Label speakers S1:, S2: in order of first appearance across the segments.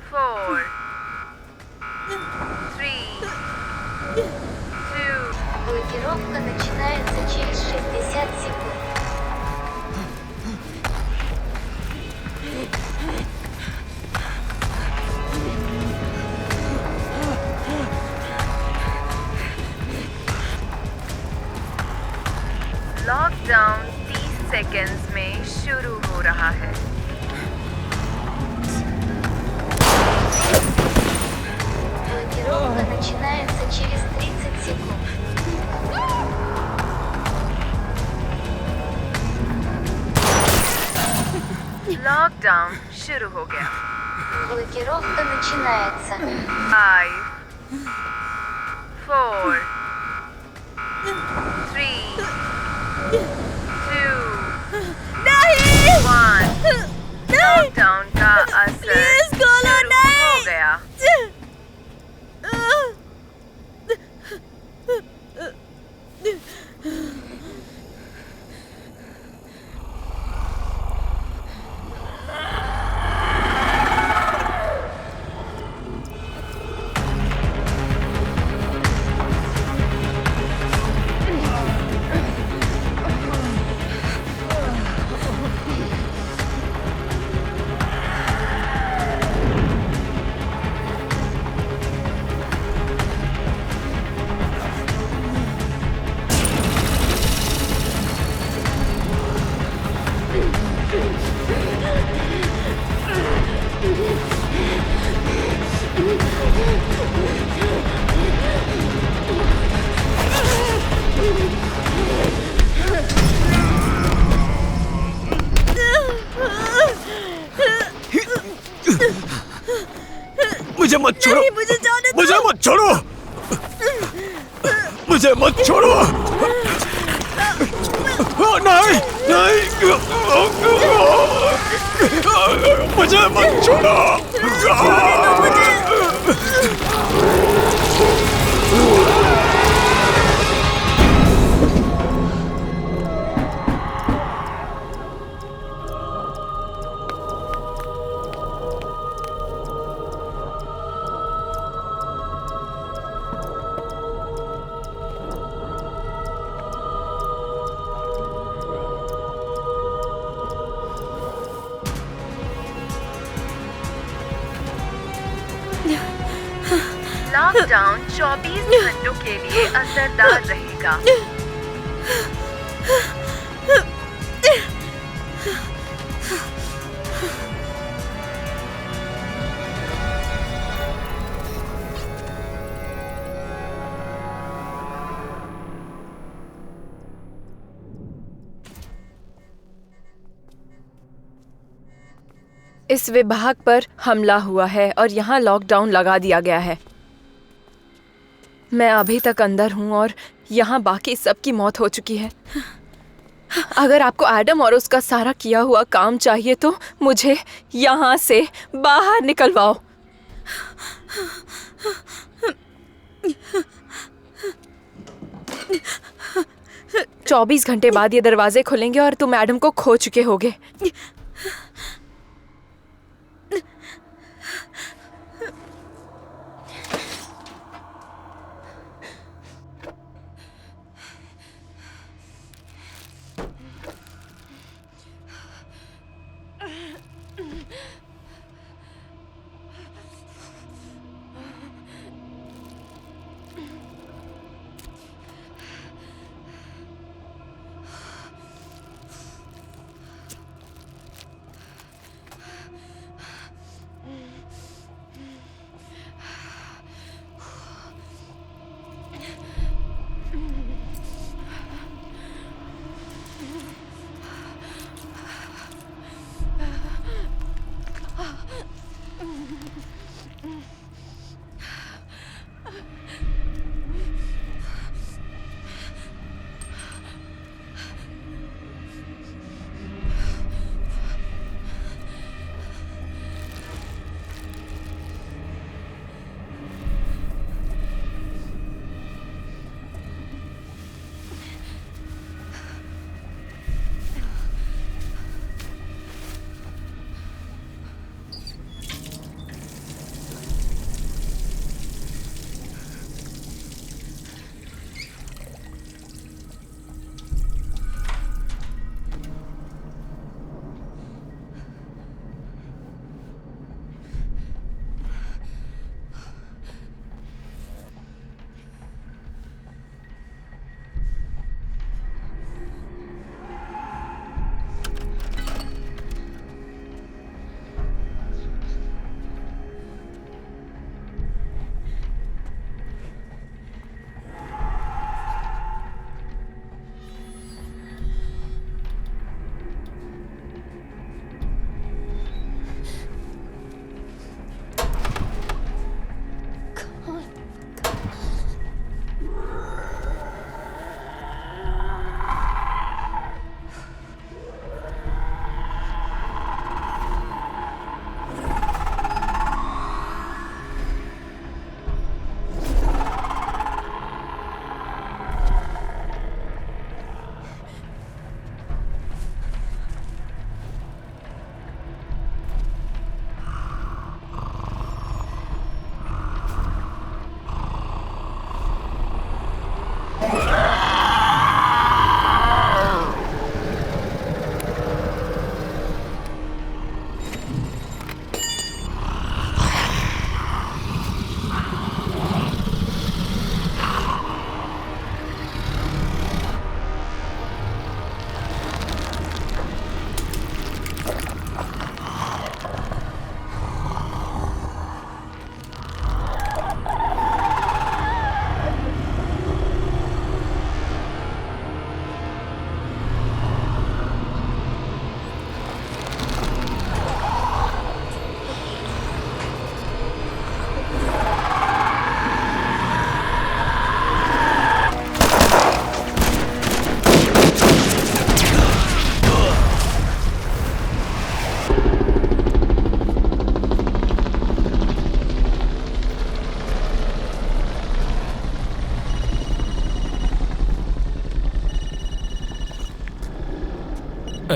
S1: 4, 3, 2.
S2: Блокировка начинается через 60 секунд.
S1: Lockdown 30 seconds में शुरू हो रहा है।
S2: Блокировка начинается через 30 секунд.
S1: लॉकडाउन शुरू हो गया।
S2: Блокировка начинается.
S1: 5, 4, 3, 2, 1. लॉकडाउन का असर शुरू हो गया।
S3: मुझे मत छोड़ो।
S4: नहीं, मुझे जाने दो।
S3: मुझे मत छोड़ो। मुझे मत छोड़ो। नहीं नहीं, मुझे मत छोड़ो।
S1: लॉकडाउन 24 घंटों के लिए असरदार रहेगा।
S4: इस विभाग पर हमला हुआ है और यहाँ लॉकडाउन लगा दिया गया है। मैं अभी तक अंदर हूँ और यहाँ बाकी सबकी मौत हो चुकी है। अगर आपको एडम और उसका सारा किया हुआ काम चाहिए तो मुझे यहाँ से बाहर निकलवाओ। 24 घंटे बाद ये दरवाजे खुलेंगे और तुम एडम को खो चुके होगे।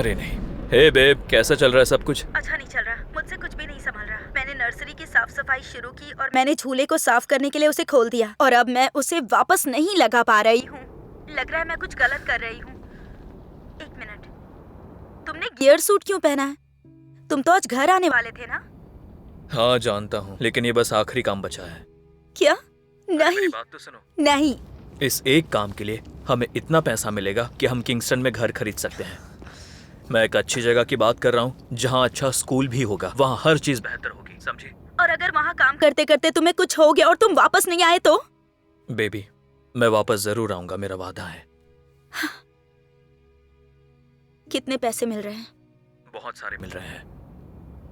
S3: अरे नहीं। हे बेब, कैसा चल रहा है सब कुछ?
S5: अच्छा नहीं चल रहा, मुझसे कुछ भी नहीं संभल रहा। मैंने नर्सरी की साफ सफाई शुरू की और मैंने झूले को साफ करने के लिए उसे खोल दिया और अब मैं उसे वापस नहीं लगा पा रही हूँ। लग रहा है मैं कुछ गलत कर रही हूँ। एक मिनट, तुमने गियर सूट क्यों पहना है? तुम तो आज घर आने वाले थे ना?
S3: हाँ जानता हूँ, लेकिन ये बस आखिरी काम बचा है।
S5: क्या?
S3: मेरी
S5: नहीं
S3: बात तो सुनो।
S5: नहीं।
S3: इस एक काम के लिए हमें इतना पैसा मिलेगा कि हम किंगस्टन में घर खरीद सकते हैं। मैं एक अच्छी जगह की बात कर रहा हूँ जहाँ अच्छा स्कूल भी होगा, वहाँ हर चीज बेहतर होगी, समझी?
S5: और अगर वहाँ काम करते करते तुम्हें कुछ हो गया और तुम वापस नहीं आए तो?
S3: बेबी, मैं वापस जरूर आऊंगा, मेरा वादा है।
S5: कितने पैसे मिल रहे हैं?
S3: बहुत सारे मिल रहे हैं।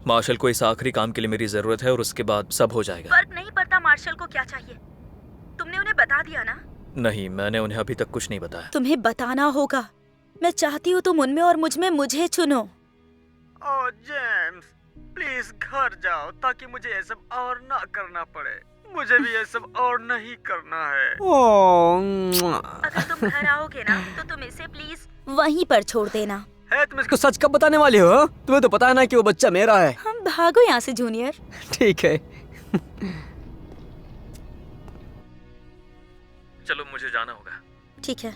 S3: मार्शल को इस आखिरी काम के लिए मेरी जरूरत है और उसके बाद सब हो जाएगा।
S5: फर्क नहीं पड़ता मार्शल को क्या चाहिए। तुमने उन्हें बता दिया ना?
S3: नहीं, मैंने उन्हें अभी तक कुछ नहीं बताया।
S5: तुम्हें बताना होगा। मैं चाहती हूँ तुम उनमें और मुझ में मुझे चुनो।
S6: ओह जेम्स, प्लीज घर जाओ ताकि मुझे ये सब और ना करना पड़े। मुझे भी ये सब और नहीं करना है।
S5: अगर तुम घर आओगे ना तो तुम इसे प्लीज वहीं पर छोड़ देना।
S6: है, तुम इसको सच कब बताने वाले हो? तुम्हें तो पता है ना कि वो बच्चा मेरा है।
S5: हम भागो यहाँ से जूनियर।
S6: ठीक है।
S3: चलो, मुझे जाना होगा।
S5: ठीक है,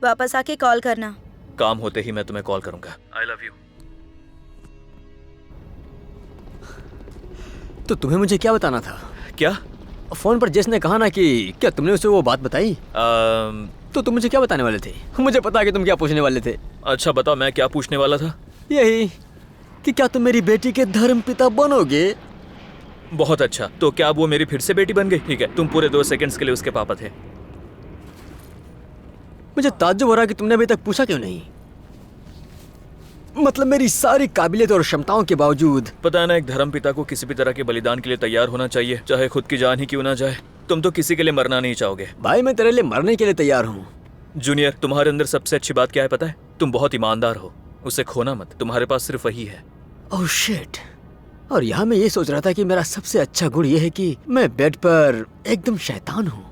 S5: वापस आके कॉल करना।
S3: काम होते ही मैं तुम्हें कॉल करूंगा। I love you.
S6: तो तुम्हें मुझे क्या बताना था?
S3: क्या?
S6: फोन पर जिसने कहा ना कि क्या तुमने उसे वो बात बताई? तो तुम मुझे क्या बताने वाले थे? मुझे पता है कि तुम क्या पूछने वाले थे।
S3: अच्छा बताओ, मैं क्या पूछने वाला था?
S6: यही कि क्या तुम मेरी बेटी के धर्मपिता बनोगे?
S3: बहुत अच्छा, तो क्या अब वो मेरी फिर से बेटी बन गई? ठीक है, तुम पूरे 2 सेकंड्स के लिए उसके पापा थे।
S6: मुझे ताज्जुब हो रहा कि तुमने अभी तक पूछा क्यों नहीं। मतलब मेरी सारी काबिलियत और क्षमताओं के बावजूद।
S3: पता है ना, एक धर्मपिता को किसी भी तरह के बलिदान के लिए तैयार होना चाहिए, चाहे खुद की जान ही क्यों ना जाए। तुम तो किसी के लिए मरना नहीं चाहोगे।
S6: भाई, मैं तेरे लिए मरने के लिए तैयार हूँ।
S3: जूनियर, तुम्हारे अंदर सबसे अच्छी बात क्या है पता है? तुम बहुत ईमानदार हो, उसे खोना मत। तुम्हारे पास सिर्फ वही है।
S6: Oh shit. और यहाँ मैं ये सोच रहा था कि मेरा सबसे अच्छा गुण ये है कि मैं बेड पर एकदम शैतान हूँ।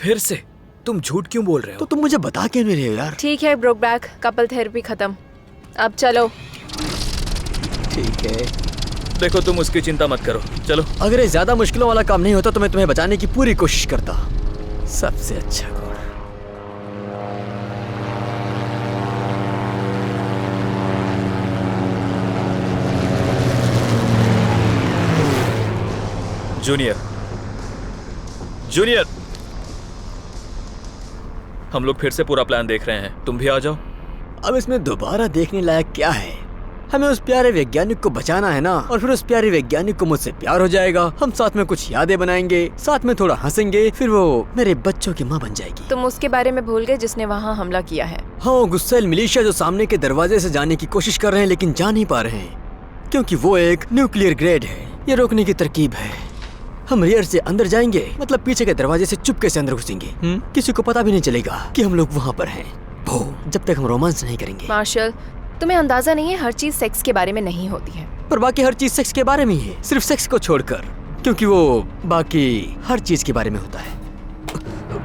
S3: फिर से तुम झूठ क्यों बोल रहे हो?
S6: तो तुम मुझे बता क्यों नहीं रहे हो यार?
S4: ठीक है ब्रोकबैक, कपल थेरेपी खत्म, अब चलो।
S6: ठीक है।
S3: देखो, तुम उसकी चिंता मत करो, चलो।
S6: अगर ये ज्यादा मुश्किलों वाला काम नहीं होता तो मैं तुम्हें बचाने की पूरी कोशिश करता। सबसे अच्छा गुण।
S3: जूनियर, जूनियर, हम लोग फिर से पूरा प्लान देख रहे हैं, तुम भी आ जाओ।
S6: अब इसमें दोबारा देखने लायक क्या है? हमें उस प्यारे वैज्ञानिक को बचाना है ना, और फिर उस प्यारे वैज्ञानिक को मुझसे प्यार हो जाएगा। हम साथ में कुछ यादें बनाएंगे, साथ में थोड़ा हंसेंगे, फिर वो मेरे बच्चों की माँ बन जाएगी।
S4: तुम उसके बारे में भूल गए जिसने वहाँ हमला किया है।
S6: हाँ, गुस्सैल मिलिशिया जो सामने के दरवाजे से जाने की कोशिश कर रहे हैं लेकिन जा नहीं पा रहे हैं क्योंकि वो एक न्यूक्लियर ग्रेड है। ये रोकने की तरकीब है। हम रियर से अंदर जाएंगे, मतलब पीछे के दरवाजे से चुपके से अंदर घुसेंगे। किसी को पता भी नहीं चलेगा कि हम लोग वहाँ पर हैं, जब तक हम रोमांस नहीं करेंगे।
S4: मार्शल, तुम्हें अंदाजा नहीं है, हर चीज सेक्स के बारे में नहीं होती है।
S6: पर बाकी हर चीज सेक्स के बारे में ही है, सिर्फ सेक्स को छोड़कर, क्योंकि वो बाकी हर चीज के बारे में होता है।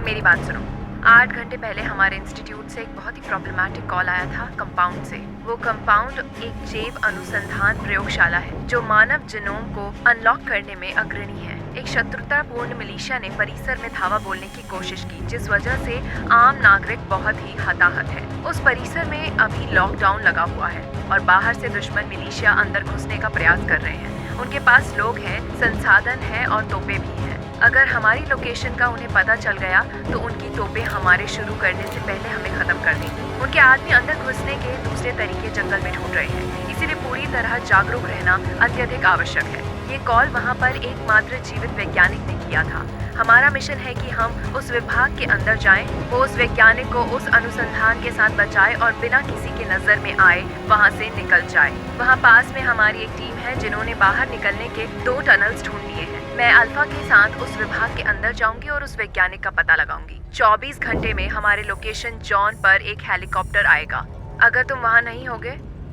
S4: मेरी बात सुनो। 8 घंटे पहले हमारे इंस्टीट्यूट से एक बहुत ही प्रॉब्लमैटिक कॉल आया था कंपाउंड से। वो कंपाउंड एक जैव अनुसंधान प्रयोगशाला है जो मानव जीनोम को अनलॉक करने में अग्रणी है। एक शत्रुतापूर्ण मिलिशिया ने परिसर में धावा बोलने की कोशिश की, जिस वजह से आम नागरिक बहुत ही हताहत है। उस परिसर में अभी लॉकडाउन लगा हुआ है और बाहर से दुश्मन मिलिशिया अंदर घुसने का प्रयास कर रहे हैं। उनके पास लोग हैं, संसाधन है और तोपे भी हैं। अगर हमारी लोकेशन का उन्हें पता चल गया तो उनकी तोपें हमारे शुरू करने से पहले हमें खत्म कर देंगी। उनके आदमी अंदर घुसने के दूसरे तरीके जंगल में ढूंढ रहे हैं, इसीलिए पूरी तरह जागरूक रहना अत्यधिक आवश्यक है। ये कॉल वहाँ पर एकमात्र जीवित वैज्ञानिक ने किया था। हमारा मिशन है कि हम उस विभाग के अंदर जाएं, वो उस वैज्ञानिक को उस अनुसंधान के साथ बचाए और बिना किसी के नजर में आए वहाँ से निकल जाए। वहाँ पास में हमारी एक टीम है जिन्होंने बाहर निकलने के 2 टनल्स ढूंढ लिए हैं। मैं अल्फा के साथ उस विभाग के अंदर जाऊंगी और उस वैज्ञानिक का पता लगाऊंगी। 24 घंटे में हमारे लोकेशन जॉन पर एक हेलीकॉप्टर आएगा। अगर तुम वहाँ नहीं होगे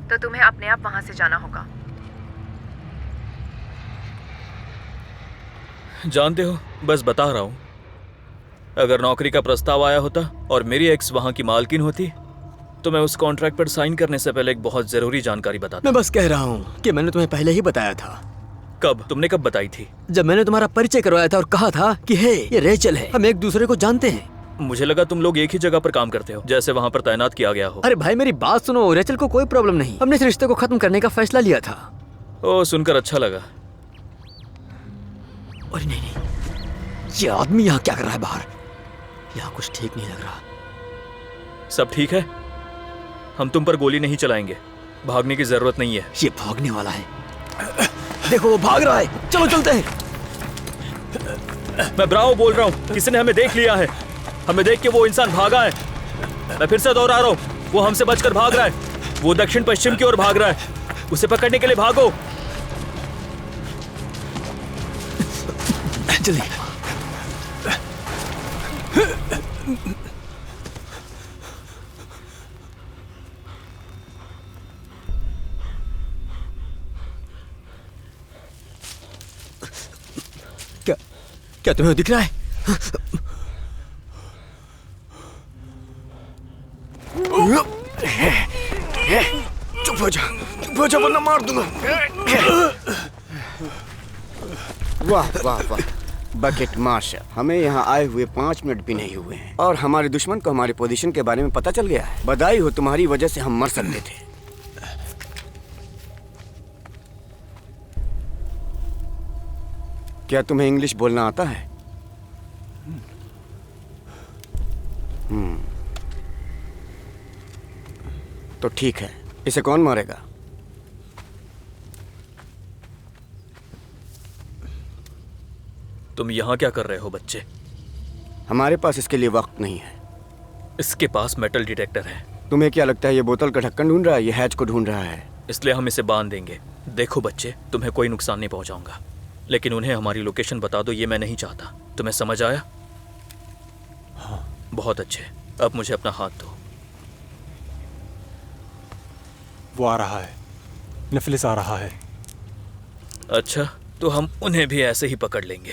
S4: तो तुम्हें अपने आप वहाँ से जाना होगा।
S3: जानते हो, बस बता रहा हूँ, अगर नौकरी का प्रस्ताव आया होता और मेरी एक्स वहाँ की मालकिन होती तो मैं उस कॉन्ट्रैक्ट पर साइन करने से पहले एक बहुत जरूरी जानकारी बताता
S6: मैं बस कह रहा हूँ कि मैंने तुम्हें पहले ही बताया था।
S3: कब? तुमने कब बताई थी?
S6: जब मैंने तुम्हारा परिचय करवाया था और कहा था कि हे, ये रेचल है, हम एक दूसरे को जानते हैं।
S3: मुझे लगा तुम लोग एक ही जगह पर काम करते हो, जैसे वहाँ पर तैनात किया गया हो।
S6: अरे भाई मेरी बात सुनो, रेचल को कोई प्रॉब्लम नहीं। हमने इस रिश्ते को खत्म करने का फैसला लिया था।
S3: ओ, सुनकर अच्छा लगा।
S6: अरे नहीं नहीं, ये आदमी यहाँ क्या कर रहा है बाहर? यहाँ कुछ ठीक नहीं लग रहा।
S3: सब ठीक है? हम तुम पर गोली नहीं चलाएंगे, भागने की जरूरत नहीं है।
S6: ये भागने वाला है, देखो वो भाग रहा है। चलो चलते हैं।
S3: मैं ब्रावो बोल रहा हूँ, किसी ने हमें देख लिया है। हमें देख के वो इंसान भागा है। मैं फिर से दोहरा रहा हूँ, वो हमसे बचकर भाग रहा है। वो दक्षिण पश्चिम की ओर भाग रहा है। उसे पकड़ने के लिए भागो।
S6: जल्दी। क्या तुम्हें दिख रहा है? चुप हो जा वरना मार दूंगा।
S7: वाह वाह वाह, बकेट मार्शल, हमें यहाँ आए हुए 5 मिनट भी नहीं हुए हैं और हमारे दुश्मन को हमारी पोजीशन के बारे में पता चल गया है। बधाई हो, तुम्हारी वजह से हम मर सकते थे। क्या तुम्हें इंग्लिश बोलना आता है? तो ठीक है, इसे कौन मारेगा?
S3: तुम यहाँ क्या कर रहे हो बच्चे?
S7: हमारे पास इसके लिए वक्त नहीं है।
S3: इसके पास मेटल डिटेक्टर है।
S7: तुम्हें क्या लगता है ये बोतल का ढक्कन ढूंढ रहा है? ये हैच को ढूंढ रहा है।
S3: इसलिए हम इसे बांध देंगे। देखो बच्चे, तुम्हें कोई नुकसान नहीं पहुंचाऊंगा, लेकिन उन्हें हमारी लोकेशन बता दो, ये मैं नहीं चाहता। तुम्हें समझ आया? हाँ। बहुत अच्छे, अब मुझे अपना हाथ दो।
S8: वो आ रहा है, नफलिस आ रहा है।
S3: अच्छा, तो हम उन्हें भी ऐसे ही पकड़ लेंगे।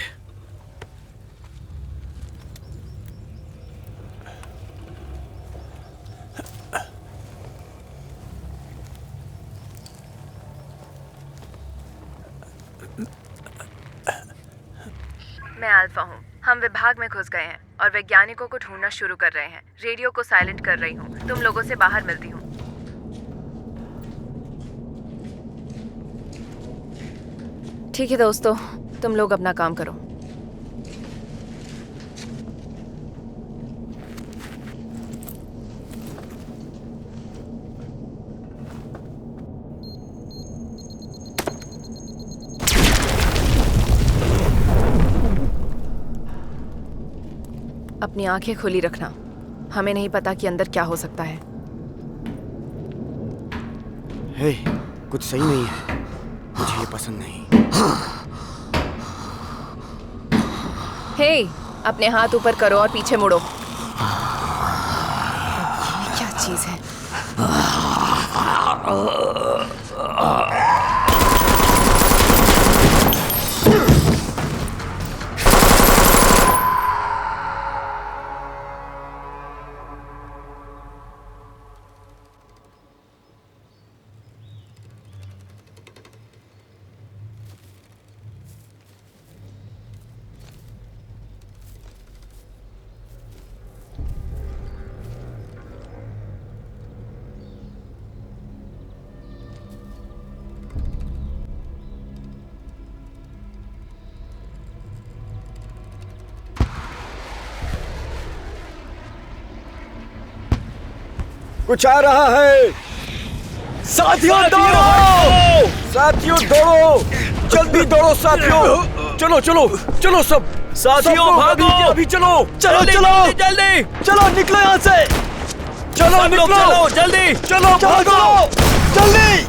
S4: मैं अल्फा हूँ। हम विभाग में घुस गए हैं और वैज्ञानिकों को ढूंढना शुरू कर रहे हैं। रेडियो को साइलेंट कर रही हूँ। तुम लोगों से बाहर मिलती हूँ। ठीक है दोस्तों, तुम लोग अपना काम करो। अपनी आंखें खुली रखना, हमें नहीं पता कि अंदर क्या हो सकता है।
S7: हे, कुछ सही नहीं है, मुझे ये पसंद नहीं।
S4: हे, अपने हाथ ऊपर करो और पीछे मुड़ो। ये क्या चीज है?
S7: कुछ आ रहा है।
S6: साथियों दौड़ो!
S7: साथियों दौड़ो, जल्दी दौड़ो साथियों। चलो चलो चलो सब
S3: साथियों
S7: सब लोग
S3: भागो!
S7: अभी के अभी चलो।
S6: चलो चलो
S3: जल्दी!
S6: चलो, निकलो यहाँ से।
S7: चलो
S3: सब लोग
S7: निकलो,
S3: चलो जल्दी!
S7: चलो भागो
S6: जल्दी।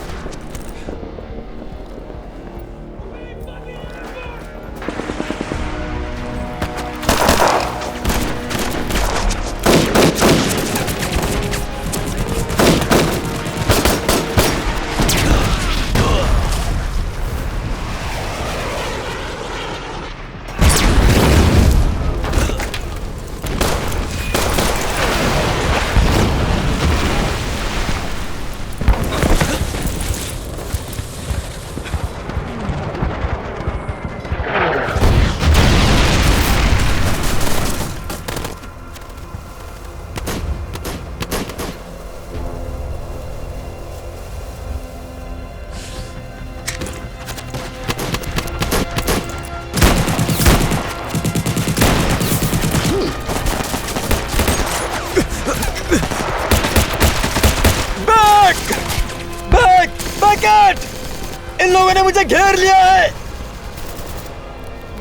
S6: लोगों ने मुझे घेर लिया है।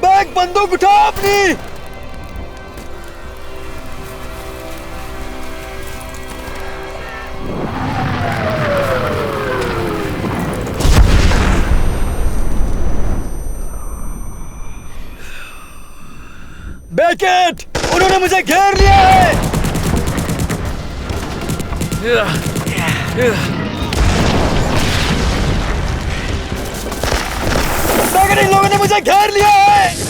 S6: बैग बंदूक उठाओ अपनी। बेकेट, उन्होंने मुझे घेर लिया है। बेकेट, इन लोगों ने मुझे घेर लिया है।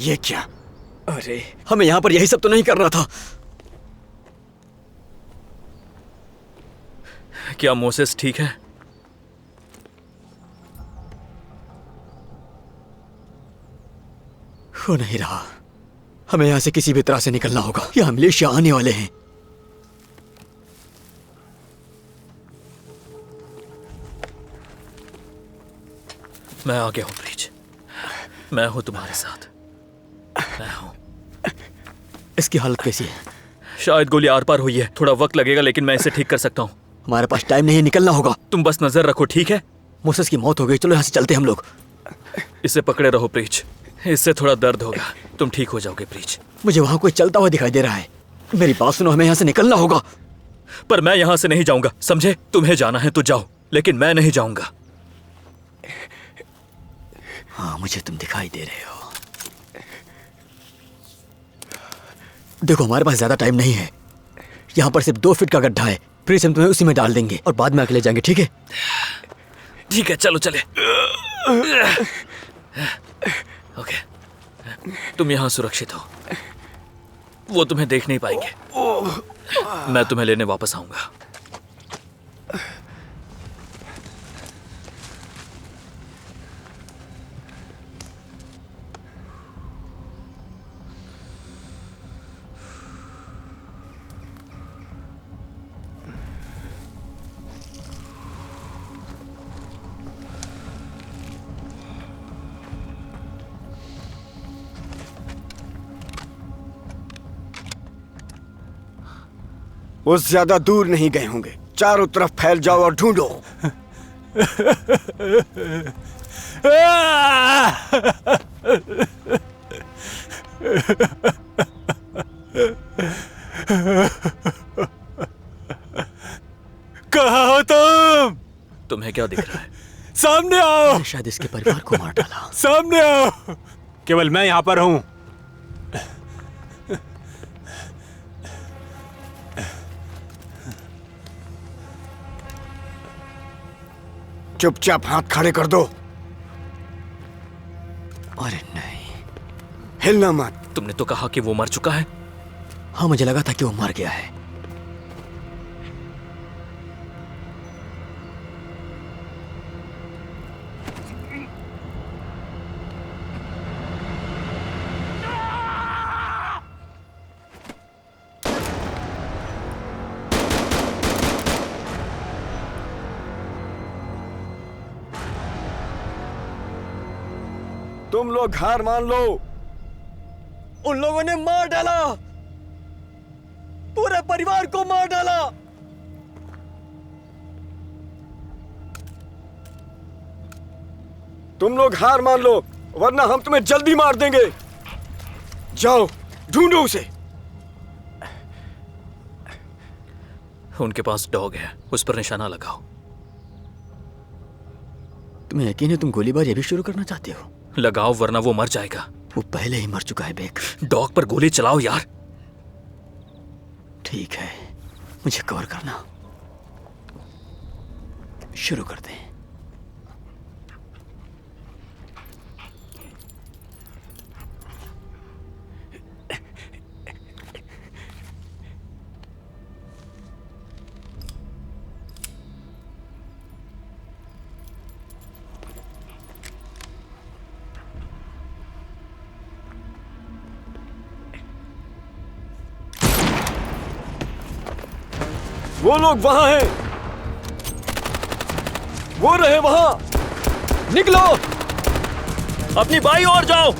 S6: ये क्या? अरे, हमें यहां पर यही सब तो नहीं करना था।
S3: क्या मोसेस ठीक है?
S6: हो नहीं रहा। हमें यहां से किसी भी तरह से निकलना होगा। यहाँ मिलिशिया आने वाले हैं।
S3: मैं आ गया हूं ब्रीच। मैं हूं तुम्हारे साथ। मैं हूं।
S6: इसकी हालत कैसी है?
S3: शायद गोली आर पार हुई है। थोड़ा वक्त लगेगा लेकिन मैं इसे ठीक कर सकता हूं।
S6: हमारे पास टाइम नहीं है, निकलना होगा।
S3: तुम बस नजर रखो, ठीक है?
S6: मोसेस की मौत हो गई, चलो यहाँ से चलते हैं हम लोग।
S3: इसे पकड़े रहो ब्रीच। इससे थोड़ा दर्द होगा। तुम ठीक हो जाओगे ब्रीच।
S6: मुझे वहां कोई चलता हुआ दिखाई दे रहा है। मेरी बात सुनो, हमें यहाँ से निकलना होगा।
S3: पर मैं यहां से नहीं जाऊंगा, समझे? तुम्हें जाना है तो जाओ, लेकिन मैं नहीं जाऊंगा।
S6: हाँ, मुझे तुम दिखाई दे रहे हो। देखो, हमारे पास ज्यादा टाइम नहीं है। यहाँ पर सिर्फ 2 फीट का गड्ढा है। फिर हम तुम्हें उसी में डाल देंगे और बाद में आके ले जाएंगे, ठीक है?
S3: ठीक है, चलो चले। ओके, तुम यहाँ सुरक्षित हो। वो तुम्हें देख नहीं पाएंगे। मैं तुम्हें लेने वापस आऊंगा।
S7: वो ज्यादा दूर नहीं गए होंगे। चारों तरफ फैल जाओ और ढूंढो।
S8: कहाँ हो तुम?
S3: तुम्हें क्या दिख रहा है?
S8: सामने आओ।
S6: शायद इसके परिवार को मार डाला।
S8: सामने आओ। केवल मैं यहाँ पर हूँ।
S7: चुपचाप हाथ खड़े कर दो।
S6: अरे नहीं,
S7: हिलना मत।
S3: तुमने तो कहा कि वो मर चुका है।
S6: हाँ, मुझे लगा था कि वो मर गया है।
S7: तुम लोग हार मान लो।
S6: उन लोगों ने मार डाला, पूरे परिवार को मार डाला।
S7: तुम लोग हार मान लो, वरना हम तुम्हें जल्दी मार देंगे। जाओ, ढूंढो उसे।
S3: उनके पास डॉग है, उस पर निशाना लगाओ।
S6: तुम्हें यकीन है तुम गोलीबारी अभी शुरू करना चाहते हो?
S3: लगाओ वरना वो मर जाएगा।
S6: वो पहले ही मर चुका है बेक।
S3: डॉग पर गोली चलाओ यार।
S6: ठीक है, मुझे कवर करना। शुरू कर दें। वो लोग वहां हैं। वो रहे वहां। निकलो।
S3: अपनी बाई ओर जाओ।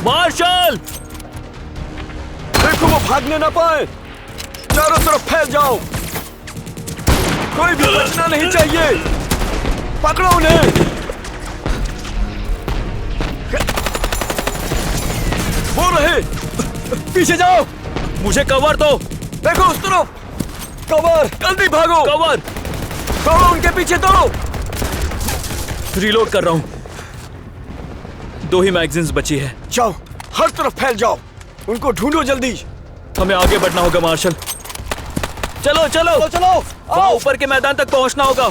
S3: मार्शल!
S6: देखो वो भागने ना पाए। चारों तरफ फैल जाओ। कोई भी बचना नहीं चाहिए। पकड़ो उन्हें। वो रहे। पीछे जाओ।
S3: मुझे कवर दो।
S6: देखो उस तरफ। कवर। जल्दी भागो।
S3: कवर।
S6: दौड़ो उनके पीछे दौड़ो।
S3: रीलोड कर रहा हूं। 2 ही मैगजीन्स बची है।
S6: जाओ हर तरफ फैल जाओ। उनको ढूंढो जल्दी।
S3: हमें आगे बढ़ना होगा मार्शल। चलो चलो
S6: चलो चलो।
S3: वहां ऊपर के मैदान तक पहुंचना होगा।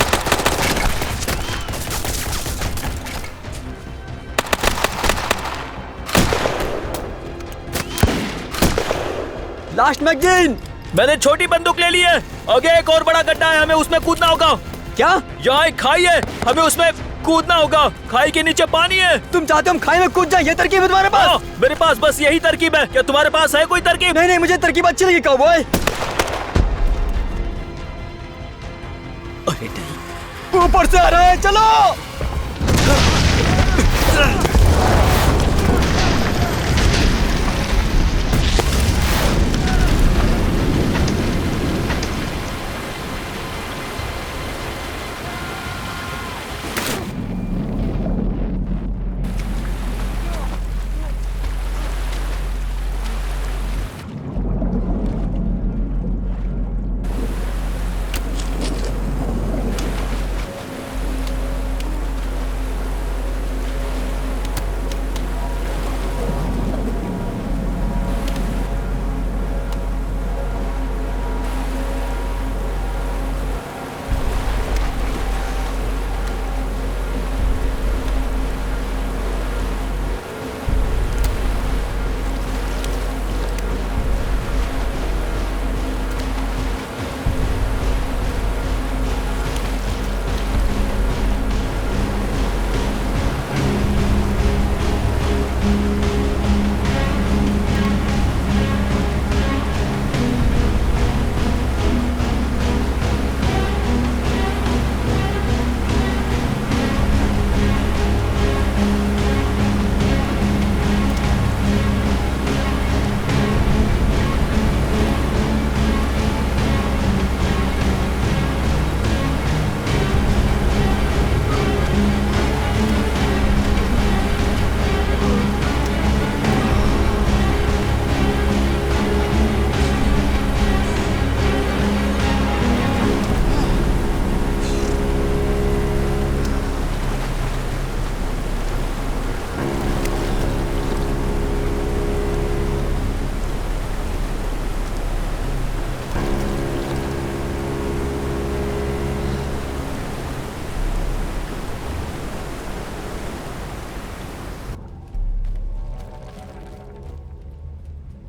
S6: Last magazine.
S3: मैंने छोटी बंदूक ले ली है। आगे एक और बड़ा गड्ढा है, हमें उसमें कूदना होगा।
S6: क्या?
S3: यहाँ एक खाई है, हमें उसमें कूदना होगा। खाई के नीचे पानी है।
S6: तुम चाहते हो हम खाई में कूद जाए? ये तरकीब है तुम्हारे पास?
S3: हाँ, मेरे पास बस यही तरकीब है। क्या तुम्हारे पास है कोई तरकीब?
S6: नहीं नहीं, मुझे तरकीब अच्छी लगी काउबॉय। अरे नहीं, ऊपर से आ रहा है। चलो।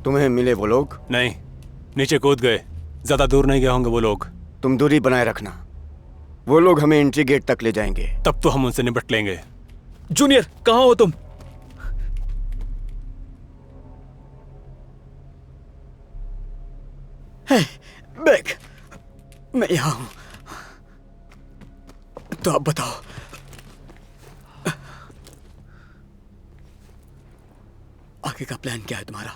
S6: तुम्हें मिले वो लोग?
S8: नहीं, नीचे कूद गए। ज्यादा दूर नहीं गए होंगे वो लोग।
S7: तुम दूरी बनाए रखना। वो लोग हमें एंट्री गेट तक ले जाएंगे।
S8: तब तो हम उनसे निपट लेंगे।
S3: जूनियर, कहाँ हो तुम?
S6: बैग, मैं यहाँ हूं। तो अब बताओ, आगे का प्लान क्या है तुम्हारा?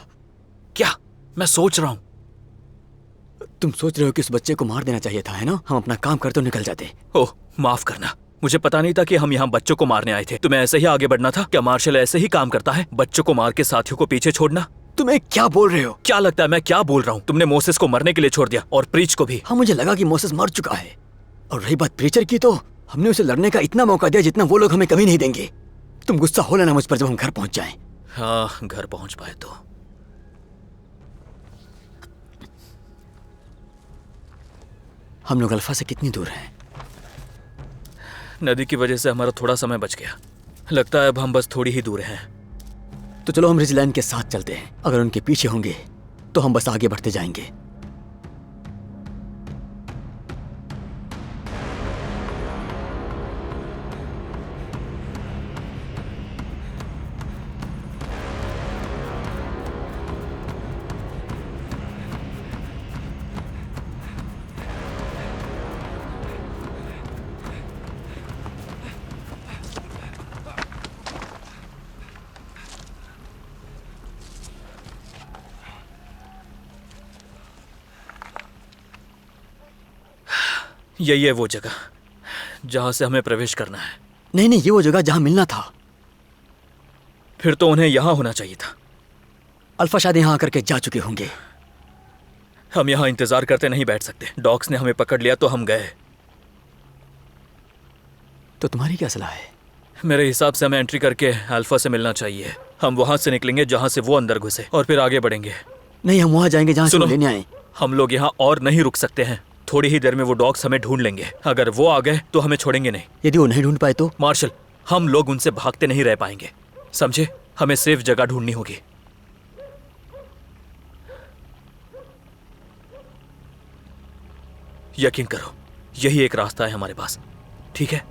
S3: क्या? मैं सोच रहा हूं।
S6: तुम सोच रहे हो कि उस बच्चे को मार देना चाहिए था, है ना? हम अपना काम करते तो निकल जाते।
S3: ओह, माफ करना, मुझे पता नहीं था कि हम यहाँ बच्चों को मारने आए थे। तुम्हें ऐसे ही आगे बढ़ना था। क्या मार्शल ऐसे ही काम करता है, बच्चों को मार के साथियों को पीछे छोड़ना?
S6: तुम्हें क्या बोल रहे हो?
S3: क्या लगता है मैं क्या बोल रहा हूँ? तुमने मोसेस को मरने के लिए छोड़ दिया और प्रीच को भी।
S6: हाँ, मुझे लगा कि मोसेस मर चुका है। और रही बात प्रीचर की, तो हमने उसे लड़ने का इतना मौका दिया जितना वो लोग हमें कभी नहीं देंगे। तुम गुस्सा हो लेना मुझ पर जब हम घर पहुंच जाएं।
S3: हाँ, घर पहुंच पाए तो।
S6: हम लोग अल्फा से कितनी दूर हैं?
S3: नदी की वजह से हमारा थोड़ा समय बच गया। लगता है अब हम बस थोड़ी ही दूर हैं।
S6: तो चलो हम रिजलाइन के साथ चलते हैं। अगर उनके पीछे होंगे तो हम बस आगे बढ़ते जाएंगे।
S3: यही है वो जगह जहां से हमें प्रवेश करना है।
S6: नहीं नहीं, ये वो जगह जहां मिलना था।
S3: फिर तो उन्हें यहां होना चाहिए था।
S6: अल्फा शायद यहाँ आकर के जा चुके होंगे।
S3: हम यहाँ इंतजार करते नहीं बैठ सकते। डॉग्स ने हमें पकड़ लिया तो हम गए।
S6: तो तुम्हारी क्या सलाह है?
S3: मेरे हिसाब से हमें एंट्री करके अल्फा से मिलना चाहिए। हम वहां से निकलेंगे जहां से वो अंदर घुसे और फिर आगे बढ़ेंगे।
S6: नहीं, हम वहां जाएंगे जहां से वो लेने आए।
S3: हम लोग यहाँ और नहीं रुक सकते हैं। थोड़ी ही देर में वो डॉग्स हमें ढूंढ लेंगे। अगर वो आ गए तो हमें छोड़ेंगे नहीं।
S6: यदि वो नहीं ढूंढ पाए तो?
S3: मार्शल, हम लोग उनसे भागते नहीं रह पाएंगे, समझे? हमें सेफ जगह ढूंढनी होगी। यकीन करो, यही एक रास्ता है हमारे पास। ठीक है?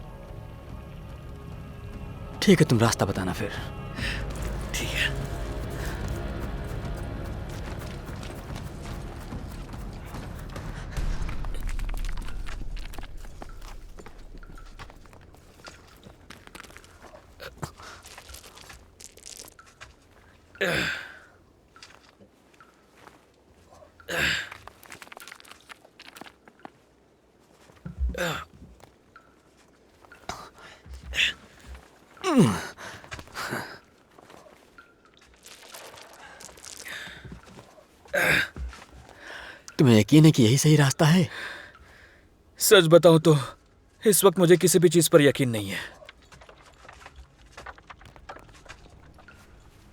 S6: ठीक है, तुम रास्ता बताना फिर।
S3: ठीक है।
S6: तुम्हें यकीन है कि यही सही रास्ता है?
S3: सच बताऊं तो इस वक्त मुझे किसी भी चीज पर यकीन नहीं है।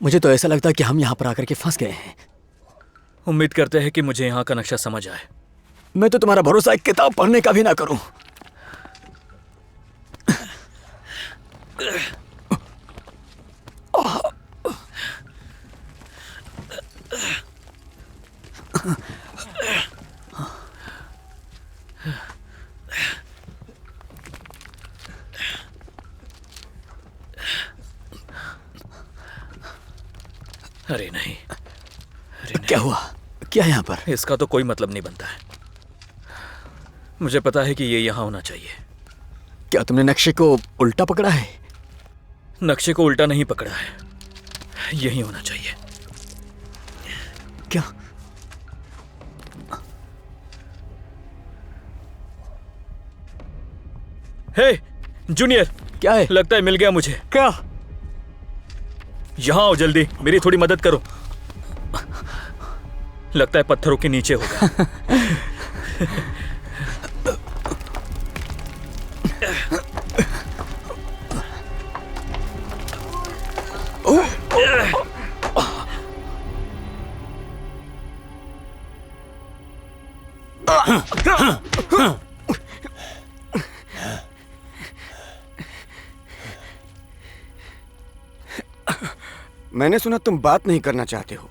S6: मुझे तो ऐसा लगता है कि हम यहाँ पर आकर के फंस गए हैं।
S3: उम्मीद करते हैं कि मुझे यहाँ का नक्शा समझ आए।
S6: मैं तो तुम्हारा भरोसा एक किताब पढ़ने का भी ना करूं।
S3: अरे नहीं,
S6: क्या हुआ? क्या है यहाँ पर?
S3: इसका तो कोई मतलब नहीं बनता है। मुझे पता है कि ये यहाँ होना चाहिए।
S6: क्या तुमने नक्शे को उल्टा पकड़ा है?
S3: नक्शे को उल्टा नहीं पकड़ा है, यही होना चाहिए।
S6: क्या?
S3: हे जूनियर,
S6: क्या है?
S3: लगता है मिल गया मुझे।
S6: क्या?
S3: यहाँ आओ जल्दी, मेरी थोड़ी मदद करो। लगता है पत्थरों के नीचे होगा।
S7: मैंने सुना तुम बात नहीं करना चाहते हो।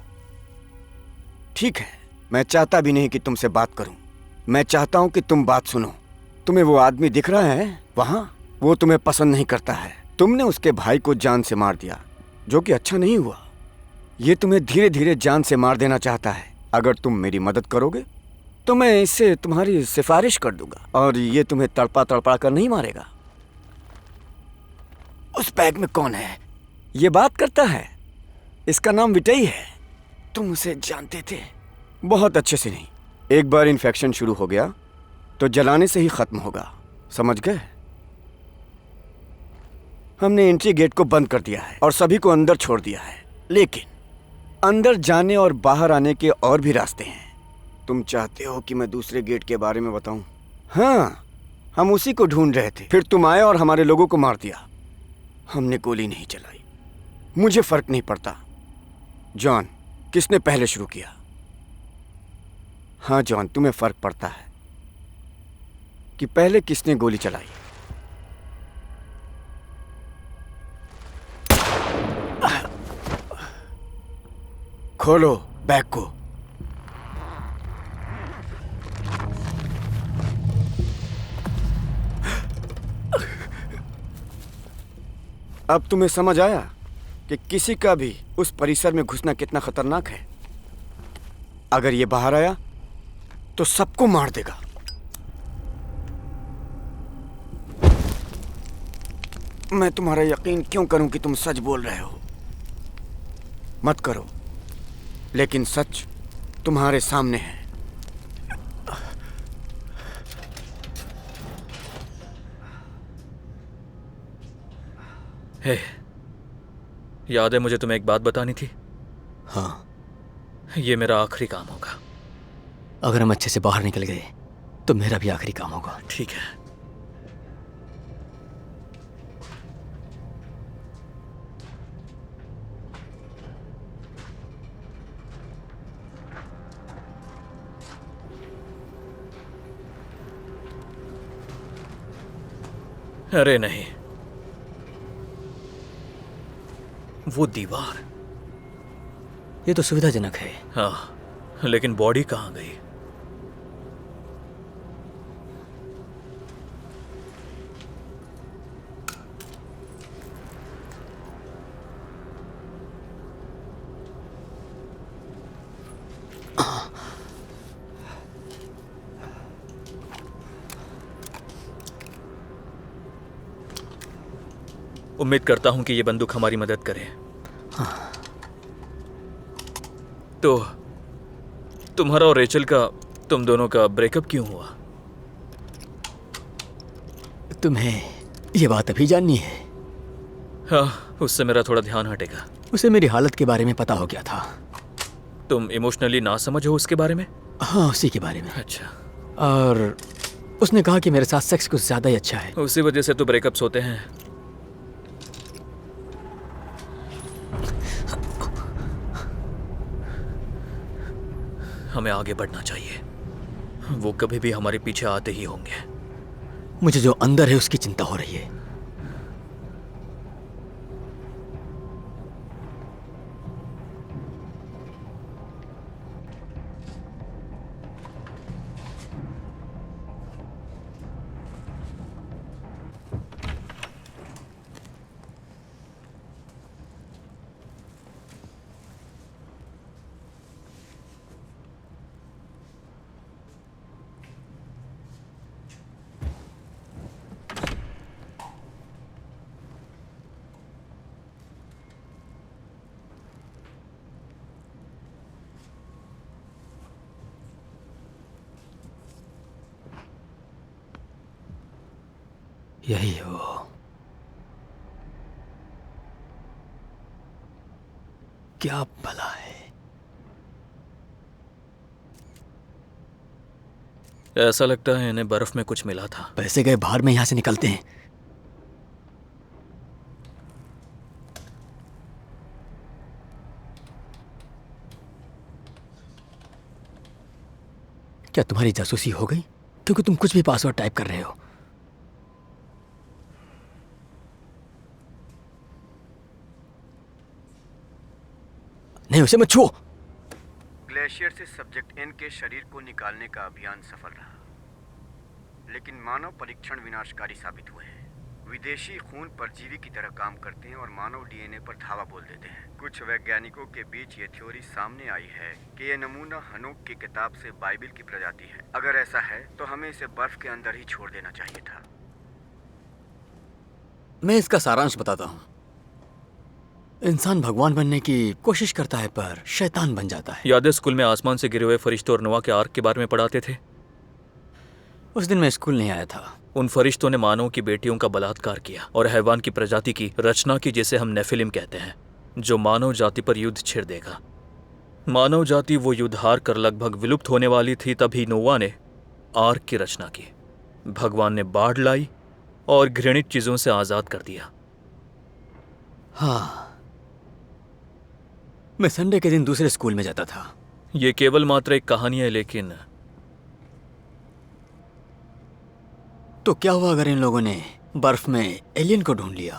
S7: ठीक है, मैं चाहता भी नहीं कि तुमसे बात करूं। मैं चाहता हूं कि तुम बात सुनो। तुम्हें वो आदमी दिख रहा है वहां? वो तुम्हें पसंद नहीं करता है। तुमने उसके भाई को जान से मार दिया, जो कि अच्छा नहीं हुआ। ये तुम्हें धीरे धीरे जान से मार देना चाहता है। अगर तुम मेरी मदद करोगे तो मैं इससे तुम्हारी सिफारिश कर दूंगा और ये तुम्हें तड़पा तड़पा कर नहीं मारेगा। उस बैग में कौन है? ये बात करता है। इसका नाम विटई है। तुम उसे जानते थे? बहुत अच्छे से नहीं। एक बार इन्फेक्शन शुरू हो गया तो जलाने से ही खत्म होगा, समझ गए? हमने एंट्री गेट को बंद कर दिया है और सभी को अंदर छोड़ दिया है, लेकिन अंदर जाने और बाहर आने के और भी रास्ते हैं। तुम चाहते हो कि मैं दूसरे गेट के बारे में बताऊं? हाँ, हम उसी को ढूंढ रहे थे। फिर तुम आए और हमारे लोगों को मार दिया। हमने गोली नहीं चलाई। मुझे फर्क नहीं पड़ता। जॉन, किसने पहले शुरू किया? हाँ जॉन, तुम्हें फर्क पड़ता है कि पहले किसने गोली चलाई। खोलो बैग को। अब तुम्हें समझ आया कि किसी का भी उस परिसर में घुसना कितना खतरनाक है। अगर ये बाहर आया तो सबको मार देगा। मैं तुम्हारा यकीन क्यों करूं कि तुम सच बोल रहे हो? मत करो, लेकिन सच तुम्हारे सामने है।
S3: हे, याद है मुझे तुम्हें एक बात बतानी थी?
S6: हाँ,
S3: ये मेरा आखिरी काम होगा।
S6: अगर हम अच्छे से बाहर निकल गए तो मेरा भी आखिरी काम होगा।
S3: ठीक है। अरे नहीं, वो दीवार।
S6: ये तो सुविधाजनक है।
S3: हाँ, लेकिन बॉडी कहाँ गई? उम्मीद करता हूं कि ये बंदूक हमारी मदद करे। तो तुम्हारा और रेचल का, तुम दोनों का ब्रेकअप क्यों हुआ?
S6: तुम्हें ये बात अभी जाननी है?
S3: हाँ, उससे मेरा थोड़ा ध्यान हटेगा।
S6: उसे मेरी हालत के बारे में पता हो गया था।
S3: तुम इमोशनली ना समझ हो उसके बारे में?
S6: हाँ, उसी के बारे में।
S3: अच्छा।
S6: और उसने कहा कि मेरे साथ सेक्स कुछ ज्यादा ही अच्छा है।
S3: उसी वजह से तो ब्रेकअप्स होते हैं। हमें आगे बढ़ना चाहिए। वो कभी भी हमारे पीछे आते ही होंगे।
S6: मुझे जो अंदर है उसकी चिंता हो रही है। यही हो। क्या भला है।
S3: ऐसा लगता है इन्हें बर्फ में कुछ मिला था।
S6: पैसे गए बाहर में, यहां से निकलते हैं। क्या तुम्हारी जासूसी हो गई? क्योंकि तुम कुछ भी पासवर्ड टाइप कर रहे हो। नहीं, उसे मत छुओ।
S7: ग्लेशियर से सब्जेक्ट एन के शरीर को निकालने का अभियान सफल रहा, लेकिन मानव परीक्षण विनाशकारी साबित हुए हैं। विदेशी खून परजीवी की तरह काम करते हैं और मानव डीएनए पर धावा बोल देते हैं। कुछ वैज्ञानिकों के बीच ये थ्योरी सामने आई है कि ये नमूना हनोक की किताब से बाइबिल की प्रजाति है। अगर ऐसा है तो हमें इसे बर्फ के अंदर ही छोड़ देना चाहिए था।
S6: मैं इसका सारांश बताता हूं। इंसान भगवान बनने की कोशिश करता है पर शैतान बन जाता है।
S3: याद है स्कूल में आसमान से गिरे हुए फरिश्तों और नोआ के आर्क के बारे में पढ़ाते थे?
S6: उस दिन मैं स्कूल नहीं आया था।
S3: उन फरिश्तों ने मानव की बेटियों का बलात्कार किया और हैवान की प्रजाति की रचना की, जिसे हम नेफिलिम कहते हैं, जो मानव जाति पर युद्ध छेड़ देगा। मानव जाति वो युद्ध हार कर लगभग विलुप्त होने वाली थी, तभी नोआ ने आर्क की रचना की। भगवान ने बाढ़ लाई और घृणित चीजों से आजाद कर दिया।
S6: हाँ, मैं संडे के दिन दूसरे स्कूल में जाता था।
S3: ये केवल मात्र एक कहानी है, लेकिन
S6: तो क्या हुआ अगर इन लोगों ने बर्फ में एलियन को ढूंढ लिया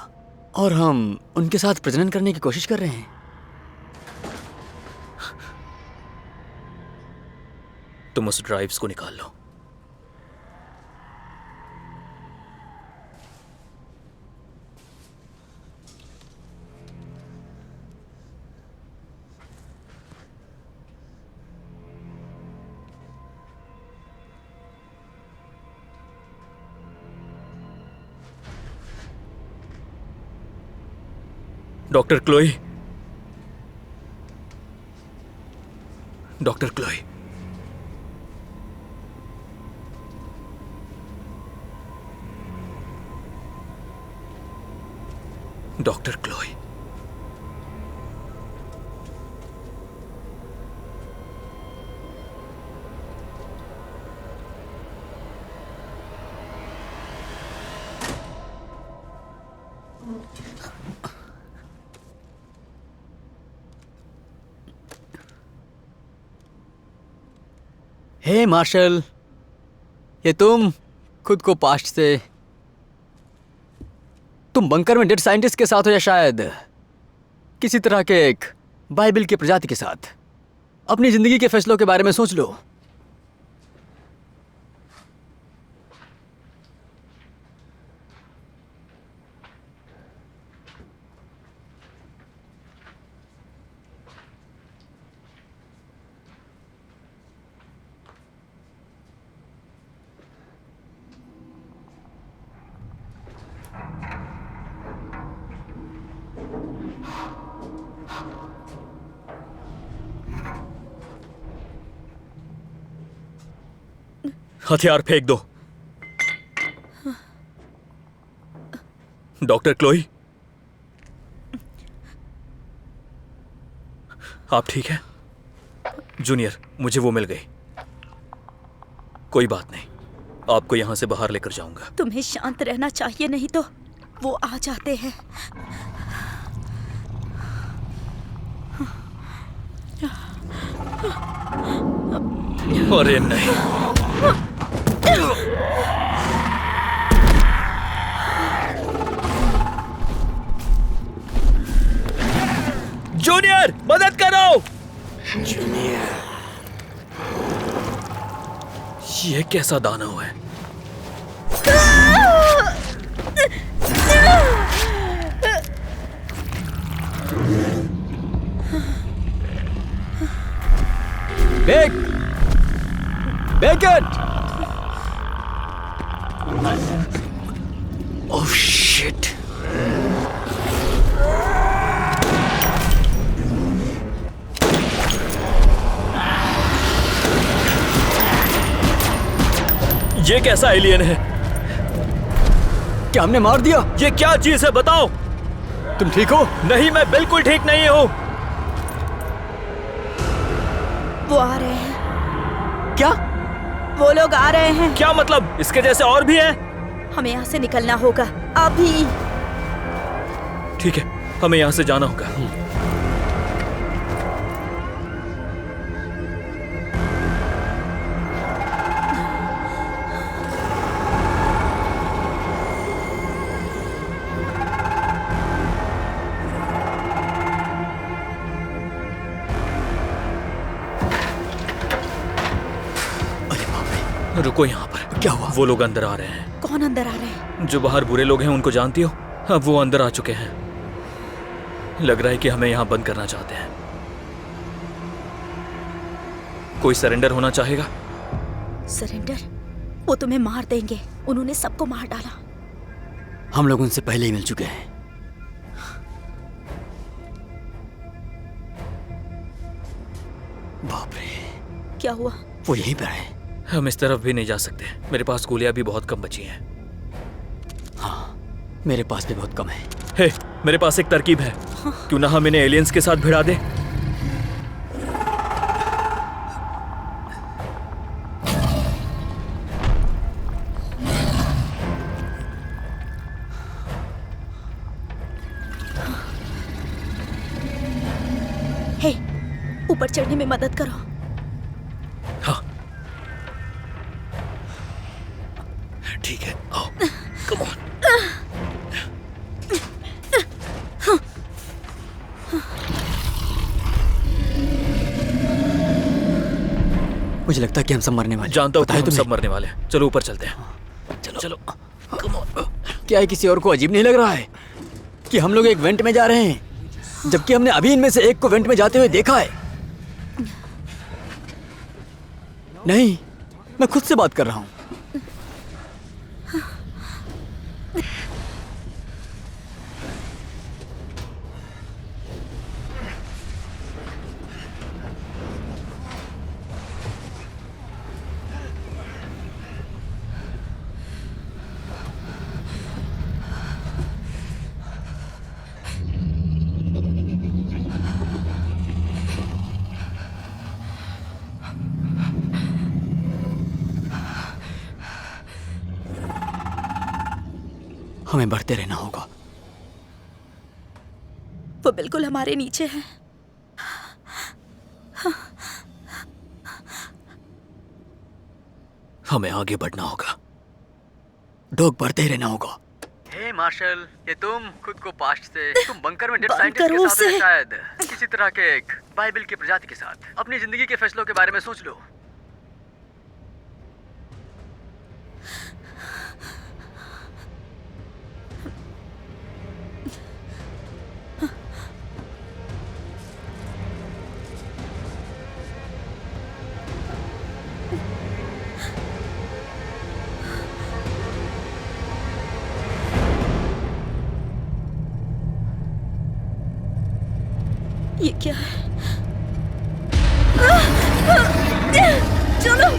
S6: और हम उनके साथ प्रजनन करने की कोशिश कर रहे हैं?
S3: तुम उस ड्राइव्स को निकाल लो। Doctor Chloe, doctor Chloe, doctor Chloe.
S6: Hey Marshal, ये तुम खुद को पास्ट से, तुम बंकर में डेड साइंटिस्ट के साथ हो या शायद किसी तरह के एक बाइबल की प्रजाति के साथ। अपनी जिंदगी के फैसलों के बारे में सोच लो।
S3: हथियार फेंक दो। डॉक्टर क्लोई, आप ठीक हैं? जूनियर, मुझे वो मिल गई। कोई बात नहीं, आपको यहां से बाहर लेकर जाऊंगा।
S5: तुम्हें शांत रहना चाहिए, नहीं तो वो आ जाते हैं।
S3: अरे नहीं, जूनियर मदद करो।
S7: जूनियर,
S3: ये कैसा दानव है?
S6: बेकट!
S3: Oh shit! ये कैसा एलियन है?
S6: क्या हमने मार दिया?
S3: ये क्या चीज है, बताओ।
S6: तुम ठीक हो?
S3: नहीं, मैं बिल्कुल ठीक नहीं हूं।
S5: वो आ रहे हैं।
S6: क्या?
S5: वो लोग आ रहे हैं।
S3: क्या मतलब? इसके जैसे और भी हैं?
S5: हमें यहाँ से निकलना होगा अभी।
S3: ठीक है, हमें यहाँ से जाना होगा। रुको यहाँ पर।
S6: क्या हुआ?
S3: वो लोग अंदर आ रहे हैं।
S5: कौन अंदर आ रहे हैं?
S3: जो बाहर बुरे लोग हैं उनको जानती हो? अब वो अंदर आ चुके हैं। लग रहा है कि हमें यहाँ बंद करना चाहते हैं। कोई सरेंडर होना चाहेगा?
S5: सरेंडर? वो तुम्हें मार देंगे। उन्होंने सबको मार डाला।
S6: हम लोग उनसे पहले ही मिल चुके हैं। बाप रे!
S5: क्या हुआ?
S6: वो यहीं पर है।
S3: हम इस तरफ भी नहीं जा सकते। मेरे पास गोलियां भी बहुत कम बची हैं।
S6: हाँ, मेरे पास भी बहुत कम है।
S3: हे, मेरे पास एक तरकीब है। क्यों ना हम इन्हें एलियंस के साथ भिड़ा दें?
S5: हे, ऊपर चढ़ने में मदद करो।
S3: हाँ, ठीक है, आओ। Come on.
S6: मुझे लगता है कि हम सब मरने वाले।
S3: जानता हूँ कि हम
S6: तुम्हें?
S3: सब मरने वाले हैं। चलो ऊपर चलते हैं। चलो चलो। Come on.
S6: क्या है, किसी और को अजीब नहीं लग रहा है कि हम लोग एक वेंट में जा रहे हैं, जबकि हमने अभी इनमें से एक को वेंट में जाते हुए देखा है? नहीं, मैं खुद से बात कर रहा हूं। हमें बढ़ते रहना होगा।
S5: वो बिल्कुल हमारे नीचे है।
S6: हमें आगे बढ़ना होगा। डॉग बढ़ते ही रहना होगा। हे मार्शल, ये तुम खुद को पास्ट से तुम बंकर में डेड साइंटिस्ट के साथ हो शायद किसी तरह के एक बाइबल की प्रजाति के साथ अपनी जिंदगी के फैसलों के बारे में सोच लो।
S5: ये क्या है? चलो।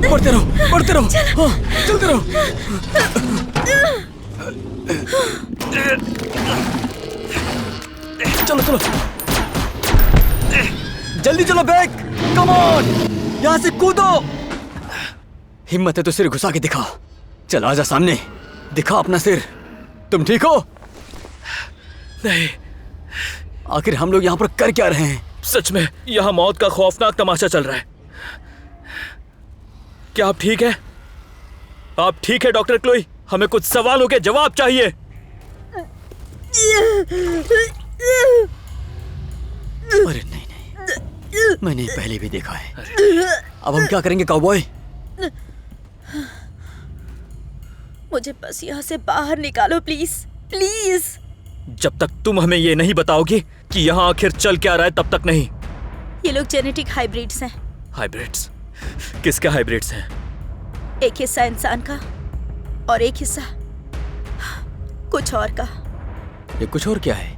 S6: बढ़ते रहो, बढ़ते रहो। हाँ, चलते रहो। चलो चलो, जल्दी चलो बैक। कम ऑन, यहाँ से कूदो। हिम्मत है तो सिर घुसा के दिखा। चल आजा सामने, दिखा अपना सिर। तुम ठीक हो?
S3: नहीं।
S6: आखिर हम लोग यहाँ पर कर क्या रहे हैं?
S3: सच में यहाँ मौत का खौफनाक तमाशा चल रहा है। क्या आप ठीक हैं? आप ठीक है डॉक्टर क्लोई? हमें कुछ सवालों के जवाब चाहिए।
S6: अरे नहीं नहीं, मैंने पहले भी देखा है। अब हम क्या करेंगे काउबॉय?
S5: मुझे बस यहाँ से बाहर निकालो प्लीज, प्लीज।
S3: जब तक तुम हमें ये नहीं बताओगी कि यहाँ आखिर चल क्या रहा है तब तक नहीं।
S5: ये लोग जेनेटिक हाइब्रिड्स हैं।
S3: हाइब्रिड्स? किसके हाइब्रिड्स हैं?
S5: एक हिस्सा इंसान का और एक हिस्सा कुछ और का।
S6: ये कुछ और क्या है?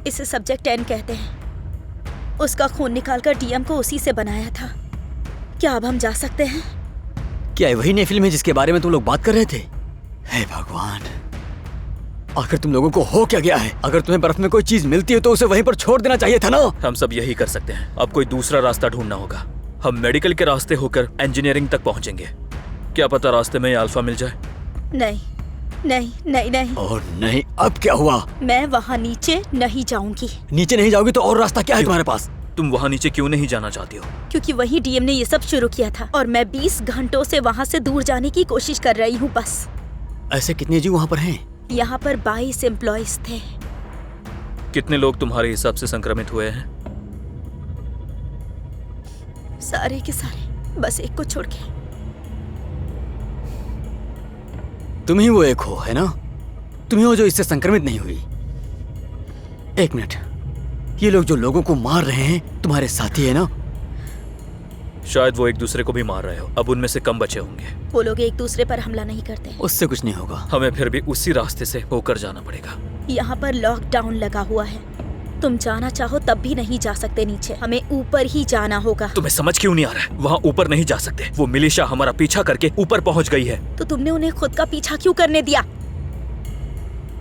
S5: इसे सब्जेक्ट 10 कहते हैं। उसका खून निकालकर डीएम को उसी से बनाया था। क्या अब हम जा सकते हैं?
S6: क्या वही नई फिल्म है जिसके बारे में तुम लोग बात कर रहे थे? हे भगवान, आखिर तुम लोगों को हो क्या गया है? अगर तुम्हें बर्फ में कोई चीज मिलती है तो उसे वहीं पर छोड़ देना चाहिए था ना।
S3: हम सब यही कर सकते हैं। अब कोई दूसरा रास्ता ढूंढना होगा। हम मेडिकल के रास्ते होकर इंजीनियरिंग तक पहुंचेंगे। क्या पता रास्ते में अल्फा मिल जाए।
S5: नहीं नहीं नहीं नहीं।
S6: और नहीं, अब क्या हुआ?
S5: मैं वहाँ नीचे नहीं जाऊंगी।
S6: नीचे नहीं जाओगी तो और रास्ता क्या है तुम्हारे पास?
S3: तुम वहाँ नीचे क्यों नहीं जाना चाहती हो?
S5: क्योंकि वही डीएम ने ये सब शुरू किया था और मैं 20 घंटों से वहाँ से दूर जाने की कोशिश कर रही हूँ बस।
S6: ऐसे कितने जीव वहाँ पर हैं?
S5: यहाँ पर 22 एम्प्लॉइज थे।
S3: कितने लोग तुम्हारे हिसाब से संक्रमित हुए हैं?
S5: सारे के सारे, बस एक को छोड़ के।
S6: तुम ही वो एक हो, है ना? तुम ही हो जो इससे संक्रमित नहीं हुई। एक मिनट, ये लोग जो लोगों को मार रहे हैं तुम्हारे साथी है ना?
S3: शायद वो एक दूसरे को भी मार रहे हो। अब उनमें से कम बचे होंगे।
S5: वो लोग एक दूसरे पर हमला नहीं करते।
S6: उससे कुछ नहीं होगा।
S3: हमें फिर भी उसी रास्ते से होकर जाना पड़ेगा।
S5: यहाँ पर लॉकडाउन लगा हुआ है। तुम जाना चाहो तब भी नहीं जा सकते नीचे। हमें ऊपर ही जाना होगा।
S3: तुम्हें समझ क्यों नहीं आ रहा है? वहाँ ऊपर नहीं जा सकते। वो मिलिशिया हमारा पीछा करके ऊपर पहुँच गई है।
S5: तो तुमने उन्हें खुद का पीछा क्यों करने दिया?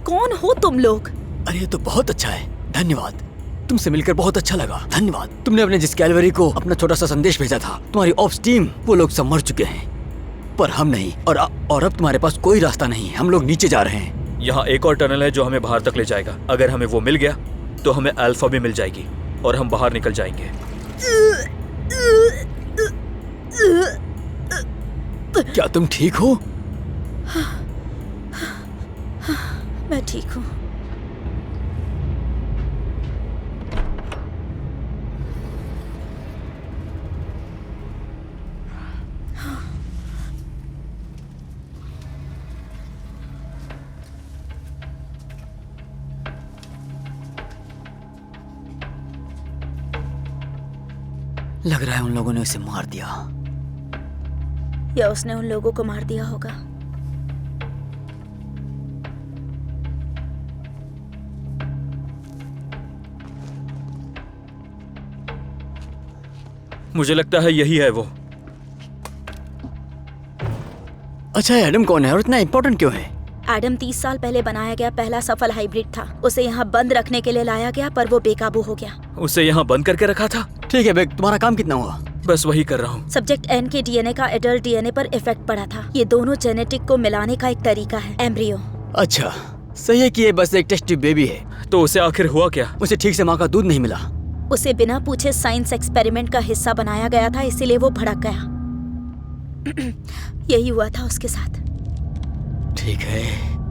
S5: कौन हो तुम लोग?
S6: अरे ये तो बहुत अच्छा है, धन्यवाद। तुमसे मिलकर बहुत अच्छा लगा, धन्यवाद। तुमने अपने जिस कैलवरी को अपना छोटा सा संदेश भेजा था, तुम्हारी ऑप्स टीम, वो लोग सब मर चुके हैं, पर हम नहीं। और अब तुम्हारे पास कोई रास्ता नहीं है। हम लोग नीचे जा रहे हैं।
S3: यहाँ एक और टनल है जो हमें बाहर तक ले जाएगा। अगर हमें वो मिल गया तो हमें अल्फा भी मिल जाएगी और हम बाहर निकल जाएंगे।
S6: क्या तुम ठीक हो?
S5: मैं ठीक हूँ।
S6: लग रहा है उन लोगों ने उसे मार दिया।
S5: या उसने उन लोगों को मार दिया होगा।
S3: मुझे लगता है यही है वो।
S6: अच्छा, एडम कौन है और इतना इम्पोर्टेंट क्यों है?
S5: एडम 30 साल पहले बनाया गया पहला सफल हाइब्रिड था। उसे यहाँ बंद रखने के लिए लाया गया पर वो बेकाबू हो गया।
S3: उसे यहाँ बंद करके रखा था?
S6: ठीक है बेग, तुम्हारा काम कितना हुआ?
S3: बस वही कर रहा हूँ।
S5: सब्जेक्ट एन के डीएनए का एडल्ट डीएनए पर इफेक्ट पड़ा था। ये दोनों जेनेटिक को मिलाने का एक तरीका है, एम्ब्रियो।
S6: अच्छा, सही है कि ये बस एक टेस्ट ट्यूब बेबी है।
S3: तो उसे आखिर हुआ क्या?
S6: उसे ठीक से माँ का दूध नहीं मिला।
S5: उसे बिना पूछे साइंस एक्सपेरिमेंट का हिस्सा बनाया गया था, इसीलिए वो भड़क गया। यही हुआ था उसके साथ।
S6: ठीक है,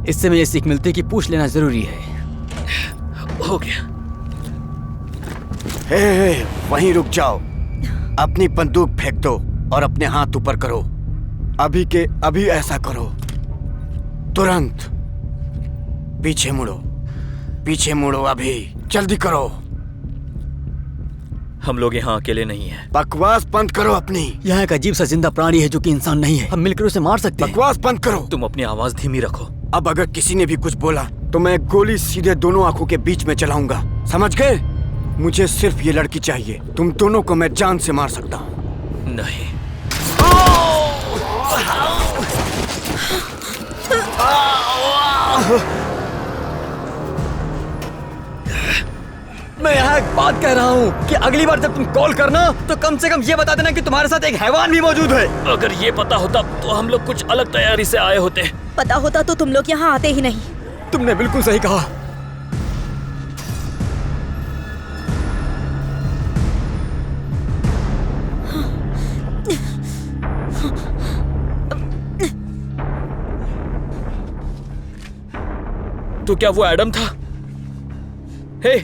S6: इससे मुझे सीख मिलती है कि पूछ लेना जरूरी है।
S3: हो गया।
S7: हे, वहीं रुक जाओ। अपनी बंदूक फेंक दो और अपने हाथ ऊपर करो। अभी के अभी ऐसा करो, तुरंत। पीछे मुड़ो, पीछे मुड़ो, अभी जल्दी करो।
S3: हम लोग यहाँ अकेले नहीं हैं।
S7: बकवास बंद करो अपनी।
S6: यहाँ एक अजीब सा जिंदा प्राणी है जो कि इंसान नहीं है। हम मिलकर उसे मार सकते हैं।
S7: बकवास बंद करो।
S3: तुम अपनी आवाज धीमी रखो।
S7: अब अगर किसी ने भी कुछ बोला तो मैं गोली सीधे दोनों आंखों के बीच में चलाऊंगा, समझ गए? मुझे सिर्फ ये लड़की चाहिए। तुम दोनों को मैं जान से मार सकता हूँ।
S3: नहीं।
S6: मैं यहाँ एक बात कह रहा हूँ कि अगली बार जब तुम कॉल करना तो कम से कम ये बता देना कि तुम्हारे साथ एक हैवान भी मौजूद है।
S3: अगर ये पता होता तो हम लोग कुछ अलग तैयारी से आए होते।
S5: पता होता तो तुम लोग यहाँ आते ही नहीं।
S6: तुमने बिल्कुल सही कहा।
S3: तो क्या वो एडम था? हे,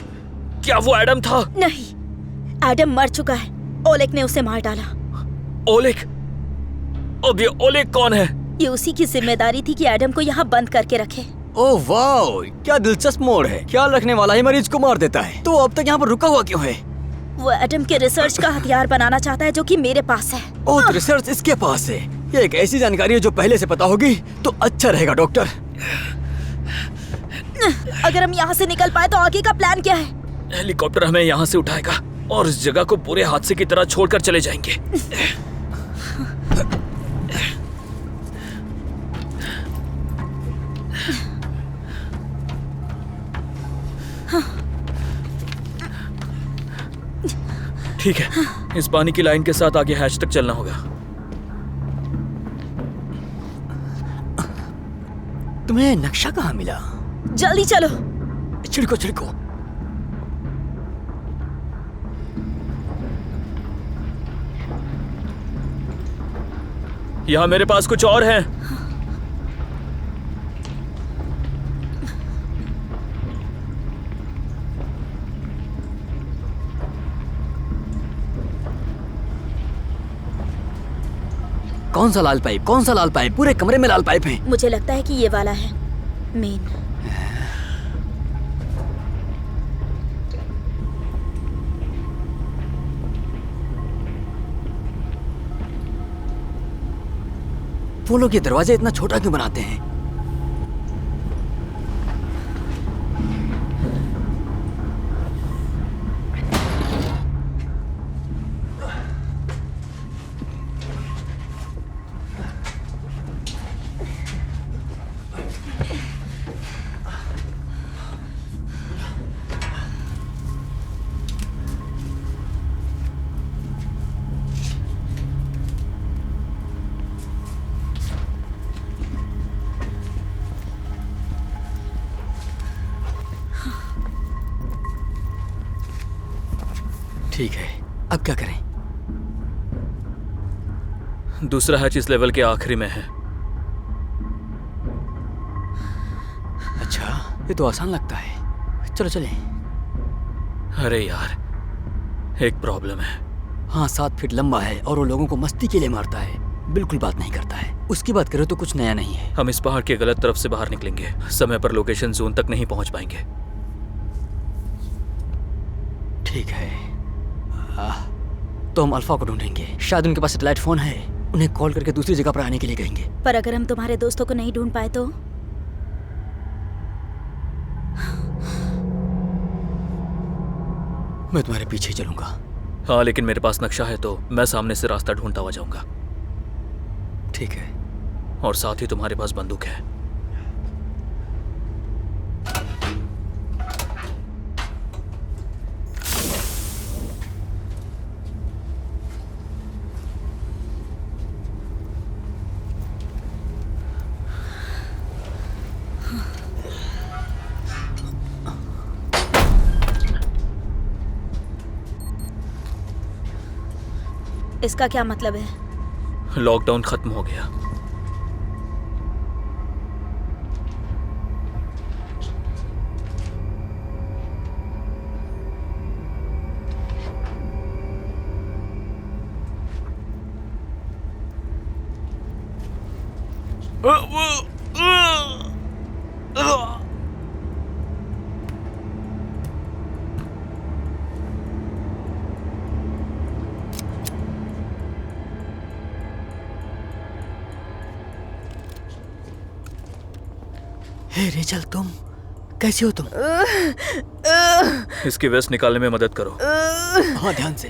S3: क्या वो एडम था?
S5: नहीं, एडम मर चुका है। ओलेग ने उसे मार डाला।
S3: ओलेग? अब ये ओलेग कौन है?
S5: ये उसी की जिम्मेदारी थी कि एडम को यहाँ बंद करके रखे।
S6: ओह वाह, क्या दिलचस्प मोड़ है। ख्याल रखने वाला ही मरीज को मार देता है। तो अब तक यहाँ पर रुका हुआ क्यों है?
S5: वो एडम के रिसर्च का हथियार बनाना चाहता है जो कि मेरे पास है।
S6: ओह, तो रिसर्च इसके पास है। ये एक ऐसी जानकारी है जो पहले से पता होगी तो अच्छा रहेगा डॉक्टर।
S5: अगर हम यहाँ से निकल पाए तो आगे का प्लान क्या है?
S3: हेलीकॉप्टर हमें यहाँ से उठाएगा और इस जगह को पूरे हादसे की तरह छोड़कर चले जाएंगे। ठीक है, इस पानी की लाइन के साथ आगे हैच तक चलना होगा।
S6: तुम्हें नक्शा कहाँ मिला?
S5: जल्दी चलो।
S6: छिड़को छिड़को।
S3: यहाँ मेरे पास कुछ और है।
S6: कौन सा लाल पाइप? कौन सा लाल पाइप? पूरे कमरे में लाल पाइप है।
S5: मुझे लगता है कि ये वाला है मेन।
S6: वो लोग ये दरवाजा इतना छोटा क्यों बनाते हैं? ठीक है, अब क्या करें?
S3: दूसरा हैच इस लेवल के आखिरी में है।
S6: अच्छा, ये तो आसान लगता है। चलो चलें।
S3: अरे यार, एक प्रॉब्लम है।
S6: हाँ, 7 फीट लंबा है और वो लोगों को मस्ती के लिए मारता है। बिल्कुल बात नहीं करता है। उसकी बात करो तो कुछ नया नहीं है।
S3: हम इस पहाड़ के गलत तरफ से बाहर निकलेंगे। समय पर लोकेशन जोन तक नहीं पहुंच पाएंगे।
S6: ठीक है, तो हम अल्फा को ढूंढेंगे। शायद उनके पास सैटेलाइट फोन है। उन्हें कॉल करके दूसरी जगह पर आने के लिए कहेंगे।
S5: पर अगर हम तुम्हारे दोस्तों को नहीं ढूंढ पाए तो?
S6: मैं तुम्हारे पीछे चलूंगा।
S3: हाँ, लेकिन मेरे पास नक्शा है तो मैं सामने से रास्ता ढूंढता हुआ जाऊंगा।
S6: ठीक है।
S3: और साथ ही तुम्हारे पास बंदूक है।
S5: इसका क्या मतलब है?
S3: लॉकडाउन खत्म हो गया।
S6: हे रेचल, तुम कैसी हो? तुम
S3: इसकी वेस्ट निकालने में मदद करो।
S6: हाँ, ध्यान से।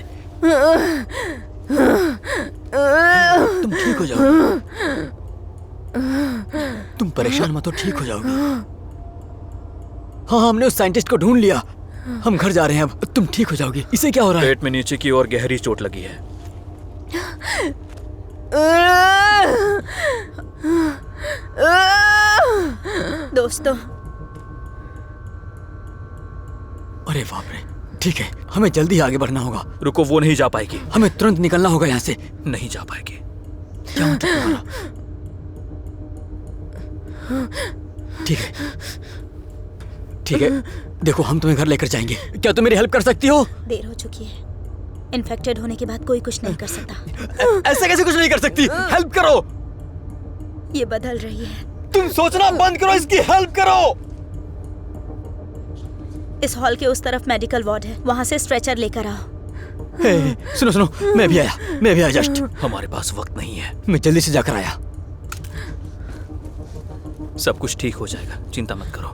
S6: तुम ठीक हो जाओगे। तुम परेशान मत हो, ठीक हो जाओगी। हाँ, हमने उस साइंटिस्ट को ढूंढ लिया। हम घर जा रहे हैं अब। तुम ठीक हो जाओगी। इसे क्या हो रहा है?
S3: पेट में नीचे की ओर गहरी चोट लगी है।
S5: दोस्तों,
S6: अरे बाप रे। ठीक है, हमें जल्दी आगे बढ़ना होगा।
S3: रुको, वो नहीं जा पाएगी।
S6: हमें तुरंत निकलना होगा यहाँ से।
S3: नहीं जा पाएगी।
S6: क्या मतलब तुम्हारा? ठीक है, ठीक है। देखो, हम तुम्हें घर लेकर जाएंगे। क्या तुम मेरी हेल्प कर सकती हो?
S5: देर हो चुकी है। इन्फेक्टेड होने के बाद कोई कुछ नहीं कर सकता।
S6: ऐसे कैसे कुछ नहीं कर सकती? हेल्प करो।
S5: ये बदल रही है।
S6: तुम सोचना बंद करो, इसकी हेल्प करो।
S5: इस हॉल के उस तरफ मेडिकल वार्ड है, वहाँ से स्ट्रेचर लेकर आओ।
S6: हे, सुनो सुनो, मैं भी आया जस्ट।
S3: हमारे पास वक्त नहीं है।
S6: मैं जल्दी से जाकर आया।
S3: सब कुछ ठीक हो जाएगा, चिंता मत करो।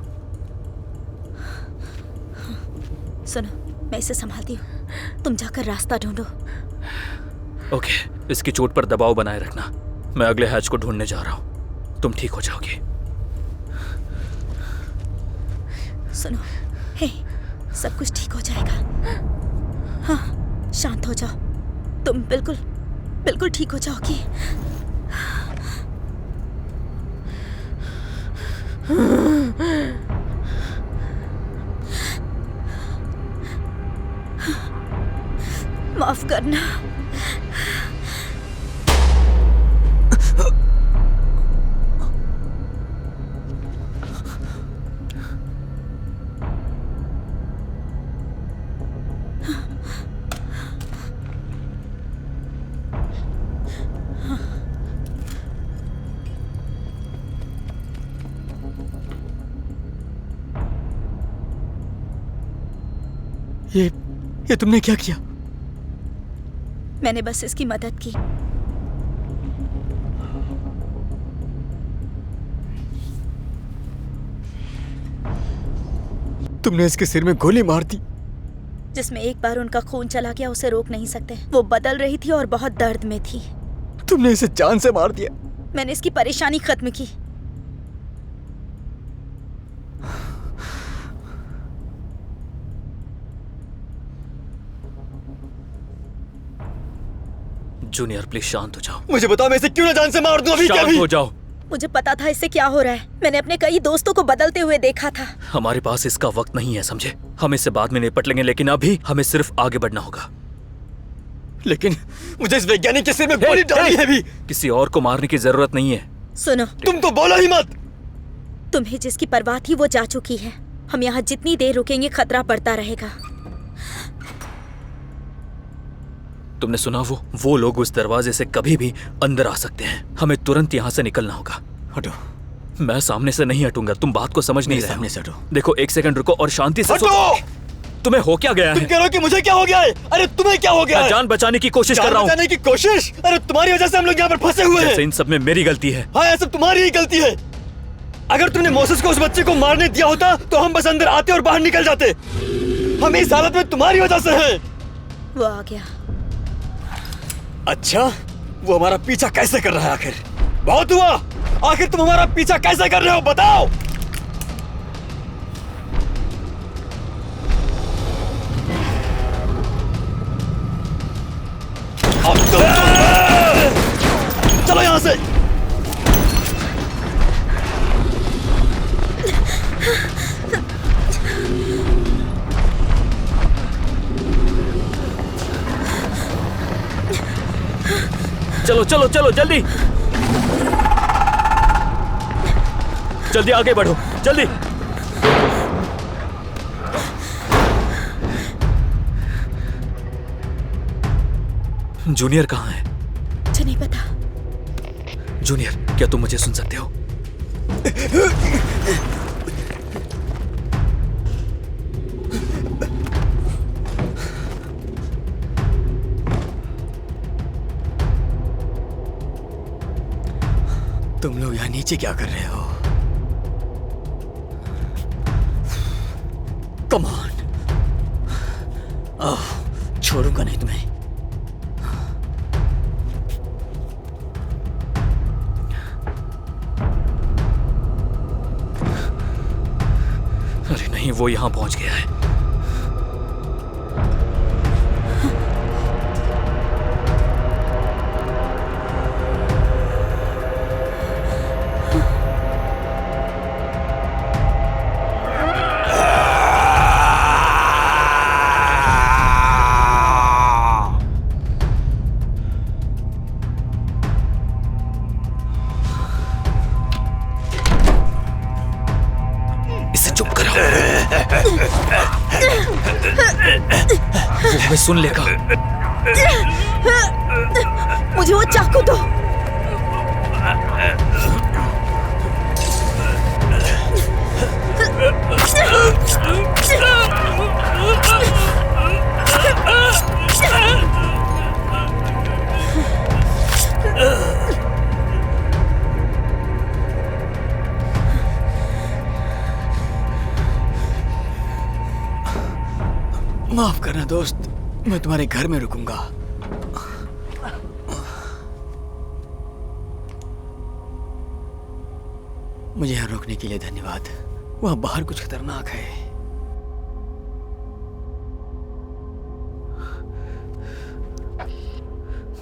S5: सुनो, मैं इसे संभालती हूँ, तुम जाकर रास्ता ढूंढो।
S3: ओके, इसकी चोट पर दबाव बनाए रखना। मैं अगले हैच को ढूंढने जा रहा हूँ। तुम ठीक हो जाओगे।
S5: सुनो, हे, सब कुछ ठीक हो जाएगा। हाँ, शांत हो जाओ। तुम बिल्कुल ठीक हो जाओगी। माफ करना।
S6: ये तुमने क्या किया?
S5: मैंने बस इसकी मदद की।
S6: तुमने इसके सिर में गोली मार दी।
S5: जिसमें एक बार उनका खून चला गया, उसे रोक नहीं सकते। वो बदल रही थी और बहुत दर्द में थी।
S6: तुमने इसे जान से मार दिया।
S5: मैंने इसकी परेशानी खत्म की।
S3: जूनियर, प्लीज शांत हो जाओ।
S6: मुझे बताओ, मैं इसे क्यों ना जान से मार दूं अभी? क्या
S3: शांत हो जाओ।
S5: मुझे पता था इससे क्या हो रहा है। मैंने अपने कई दोस्तों को बदलते हुए देखा था।
S3: हमारे पास इसका वक्त नहीं है, समझे? हम इससे बाद में निपट लेंगे, लेकिन अभी हमें सिर्फ आगे बढ़ना होगा।
S6: लेकिन मुझे इस वैज्ञानिक के सिर में गोली डाली है भी।
S3: किसी और को मारने की जरूरत नहीं है।
S5: सुनो,
S6: तुम तो बोलो ही मत।
S5: तुम्हें जिसकी परवाह थी वो जा चुकी है। हम यहाँ जितनी देर रुकेंगे खतरा बढ़ता रहेगा।
S3: तुमने सुना? वो लोग उस दरवाजे से कभी भी अंदर आ सकते हैं। हमें तुरंत यहाँ से निकलना होगा।
S6: हटो।
S3: मैं सामने से नहीं हटूंगा। तुम बात को समझ नहीं रहे हो।
S6: सामने से हटो।
S3: देखो, एक सेकंड रुको और शांति से
S6: हटो।
S3: तुम्हें हो क्या गया है?
S6: तुम कह रहे हो कि मुझे क्या हो गया है? अरे तुम्हें क्या हो गया है?
S3: जान बचाने की कोशिश कर रहा हूँ।
S6: बचाने की कोशिश? अरे तुम्हारी वजह से हम लोग यहाँ पर फंसे हुए हैं।
S3: इन सब में मेरी गलती है।
S6: हाँ, ये सब तुम्हारी ही गलती है। अगर तुमने मोसेस को उस बच्चे को मारने दिया होता तो हम बस अंदर आते और बाहर निकल जाते। हम इस हालत में तुम्हारी वजह से हैं।
S5: वो आ गया।
S6: अच्छा, वो हमारा पीछा कैसे कर रहा है आखिर? बहुत हुआ। आखिर तुम हमारा पीछा कैसे कर रहे हो, बताओ। अब चलो यहां से।
S3: चलो चलो चलो जल्दी जल्दी आगे बढ़ो जल्दी। जूनियर कहाँ है?
S5: मुझे नहीं पता।
S3: जूनियर, क्या तुम मुझे सुन सकते हो?
S6: तुम लोग यहाँ नीचे क्या कर रहे हो? कम ऑन, छोड़ूंगा नहीं तुम्हें।
S3: अरे नहीं, वो यहां पहुंच गया है। इसे चुप कराओ, वो हमें सुन लेगा।
S5: मुझे वो चाकू दो।
S6: माफ करना दोस्त, मैं तुम्हारे घर में रुकूंगा। मुझे यहाँ रोकने के लिए धन्यवाद। वहां बाहर कुछ खतरनाक है।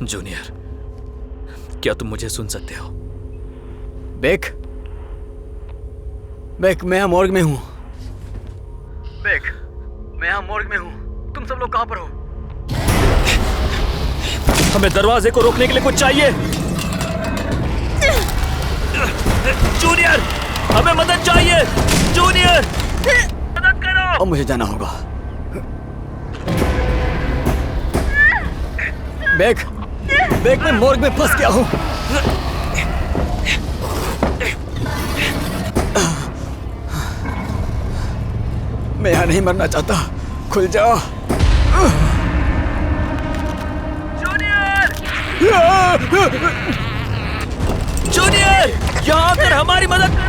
S3: जूनियर, क्या तुम मुझे सुन सकते हो?
S6: बेक, बेक, मैं यहाँ मॉर्ग में हूँ। बेक, मैं यहाँ मॉर्ग में हूँ। तुम सब लोग कहाँ पर हो?
S3: हमें दरवाजे को रोकने के लिए कुछ चाहिए। जूनियर, हमें मदद चाहिए। जूनियर, मदद करो।
S6: अब मुझे जाना होगा। बेक, बेक, मैं मॉर्ग में फंस गया हूँ। मैं यहाँ नहीं मरना चाहता। खुल जाओ।
S3: जूनियर, यहाँ आकर हमारी मदद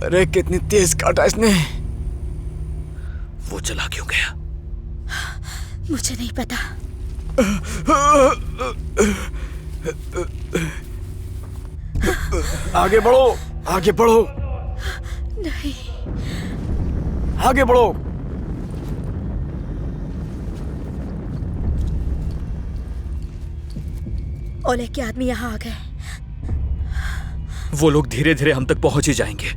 S6: अरे कितनी तेज काटा इसने।
S3: वो चला क्यों गया?
S5: मुझे नहीं पता।
S6: आगे बढ़ो, आगे बढ़ो,
S5: नहीं।
S6: आगे बढ़ो।
S5: ओले के आदमी यहाँ आ गए।
S3: वो लोग धीरे धीरे हम तक पहुंच ही जाएंगे।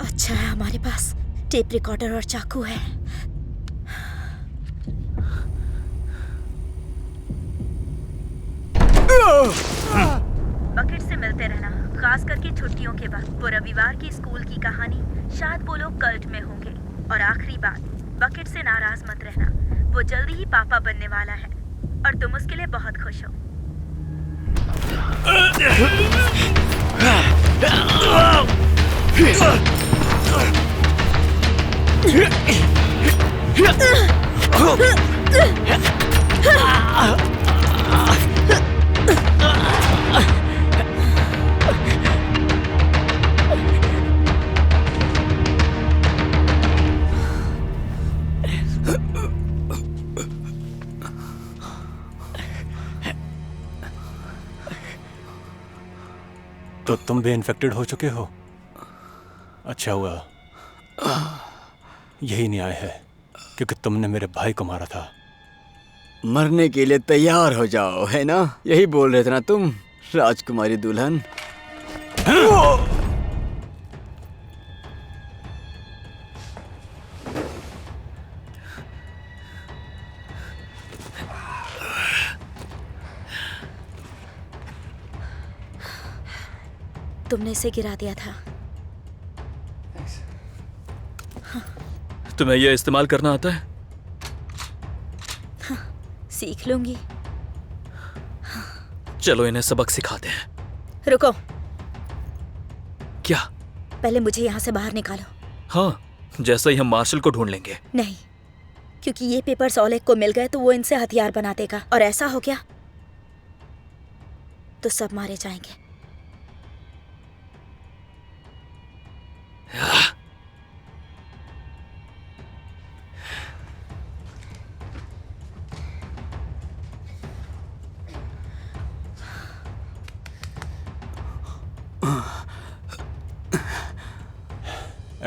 S5: अच्छा है हमारे पास टेप रिकॉर्डर और चाकू है। बकेट से मिलते रहना, खास करके छुट्टियों के बाद। वो रविवार की स्कूल की कहानी, शायद वो लोग कल्ट में होंगे। और आखिरी बात, बकेट से नाराज मत रहना, वो जल्दी ही पापा बनने वाला है और तुम उसके लिए बहुत खुश हो।
S8: तो तुम भी इन्फेक्टेड हो चुके हो? अच्छा हुआ यही न्याय है, क्योंकि तुमने मेरे भाई को मारा था।
S6: मरने के लिए तैयार हो जाओ, है ना? यही बोल रहे थे ना तुम, राजकुमारी दुल्हन?
S5: तुमने इसे गिरा दिया था।
S3: तुम्हें यह इस्तेमाल करना आता है?
S5: सीख लूंगी।
S3: चलो इन्हें सबक सिखाते हैं।
S5: रुको,
S3: क्या?
S5: पहले मुझे यहाँ से बाहर निकालो।
S3: हाँ, जैसे ही हम मार्शल को ढूंढ लेंगे।
S5: नहीं, क्योंकि ये पेपर्स ओलेग को मिल गए तो वो इनसे हथियार बना देगा, और ऐसा हो गया तो सब मारे जाएंगे।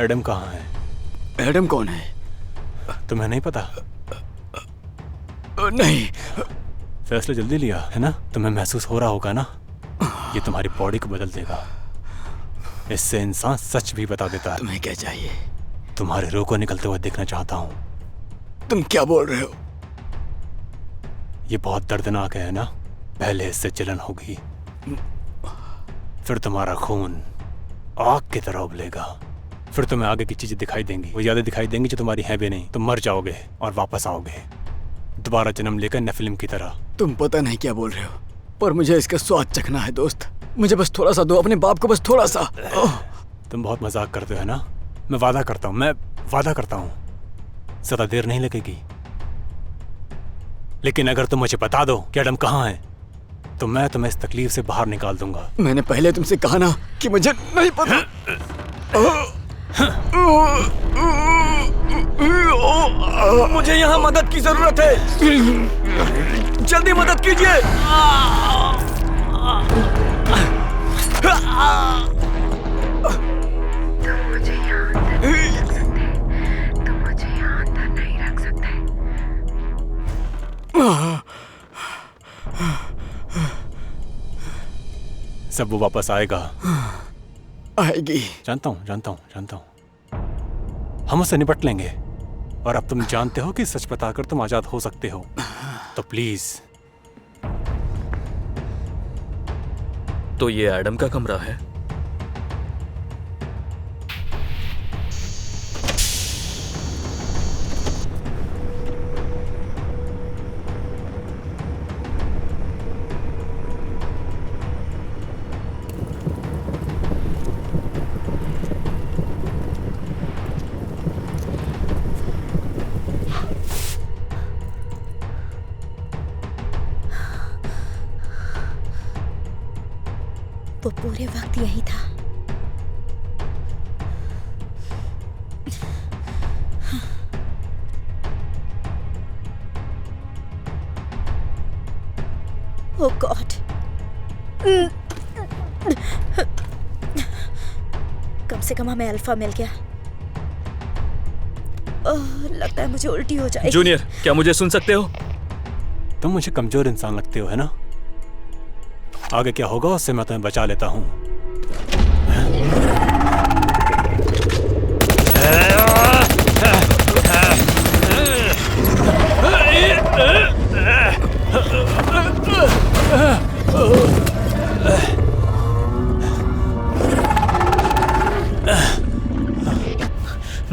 S8: एडम कहाँ है?
S6: एडम कौन है?
S8: तुम्हें नहीं पता?
S6: नहीं।
S8: फैसला जल्दी लिया है ना? तुम्हें महसूस हो रहा होगा ना, ये तुम्हारी बॉडी को बदल देगा। इससे इंसान सच भी बता देता है।
S6: तुम्हें क्या चाहिए?
S8: तुम्हारे रूह को निकलते हुए देखना चाहता हूँ।
S6: तुम क्या बोल रहे हो?
S8: ये बहुत दर्दनाक है ना? पहले इससे जलन होगी, फिर तुम्हारा खून आग की तरह उबलेगा, फिर तुम्हें आगे की चीजें दिखाई देंगी, वो यादें दिखाई देंगी जो तुम्हारी हैं भी नहीं। तुम मर जाओगे और वापस आओगे, दोबारा जन्म लेकर नेफिलिम की तरह।
S6: तुम पता नहीं क्या बोल रहे हो, पर मुझे इसका स्वाद चखना है दोस्त। मुझे बस थोड़ा सा दो, अपने बाप को बस थोड़ा सा।
S8: तुम बहुत मजाक करते हो ना? मैं वादा करता हूँ ज्यादा देर नहीं लगेगी। लेकिन अगर तुम मुझे बता दो कि एडम कहाँ है, तो मैं तुम्हें इस तकलीफ से बाहर निकाल दूंगा।
S6: मैंने पहले तुमसे कहा ना कि मुझे नहीं पता। मुझे यहाँ मदद की जरूरत है, जल्दी मदद कीजिए।
S4: तुम मुझे यहाँ अंदर नहीं रख सकते।
S8: सब वो वापस आएगा।
S6: आएगी।
S8: जानता हूँ। हम उससे निपट लेंगे। और अब तुम जानते हो कि सच बताकर तुम आजाद हो सकते हो, तो प्लीज।
S3: तो ये एडम का कमरा है?
S5: वो पूरे वक्त यही था। ओह गॉड, कम से कम हमें अल्फा मिल गया। ओह, लगता है मुझे उल्टी हो जाएगी।
S3: जूनियर, क्या मुझे सुन सकते हो?
S8: तुम मुझे कमजोर इंसान लगते हो, है ना? आगे क्या होगा उससे मैं तुम्हें बचा लेता हूँ।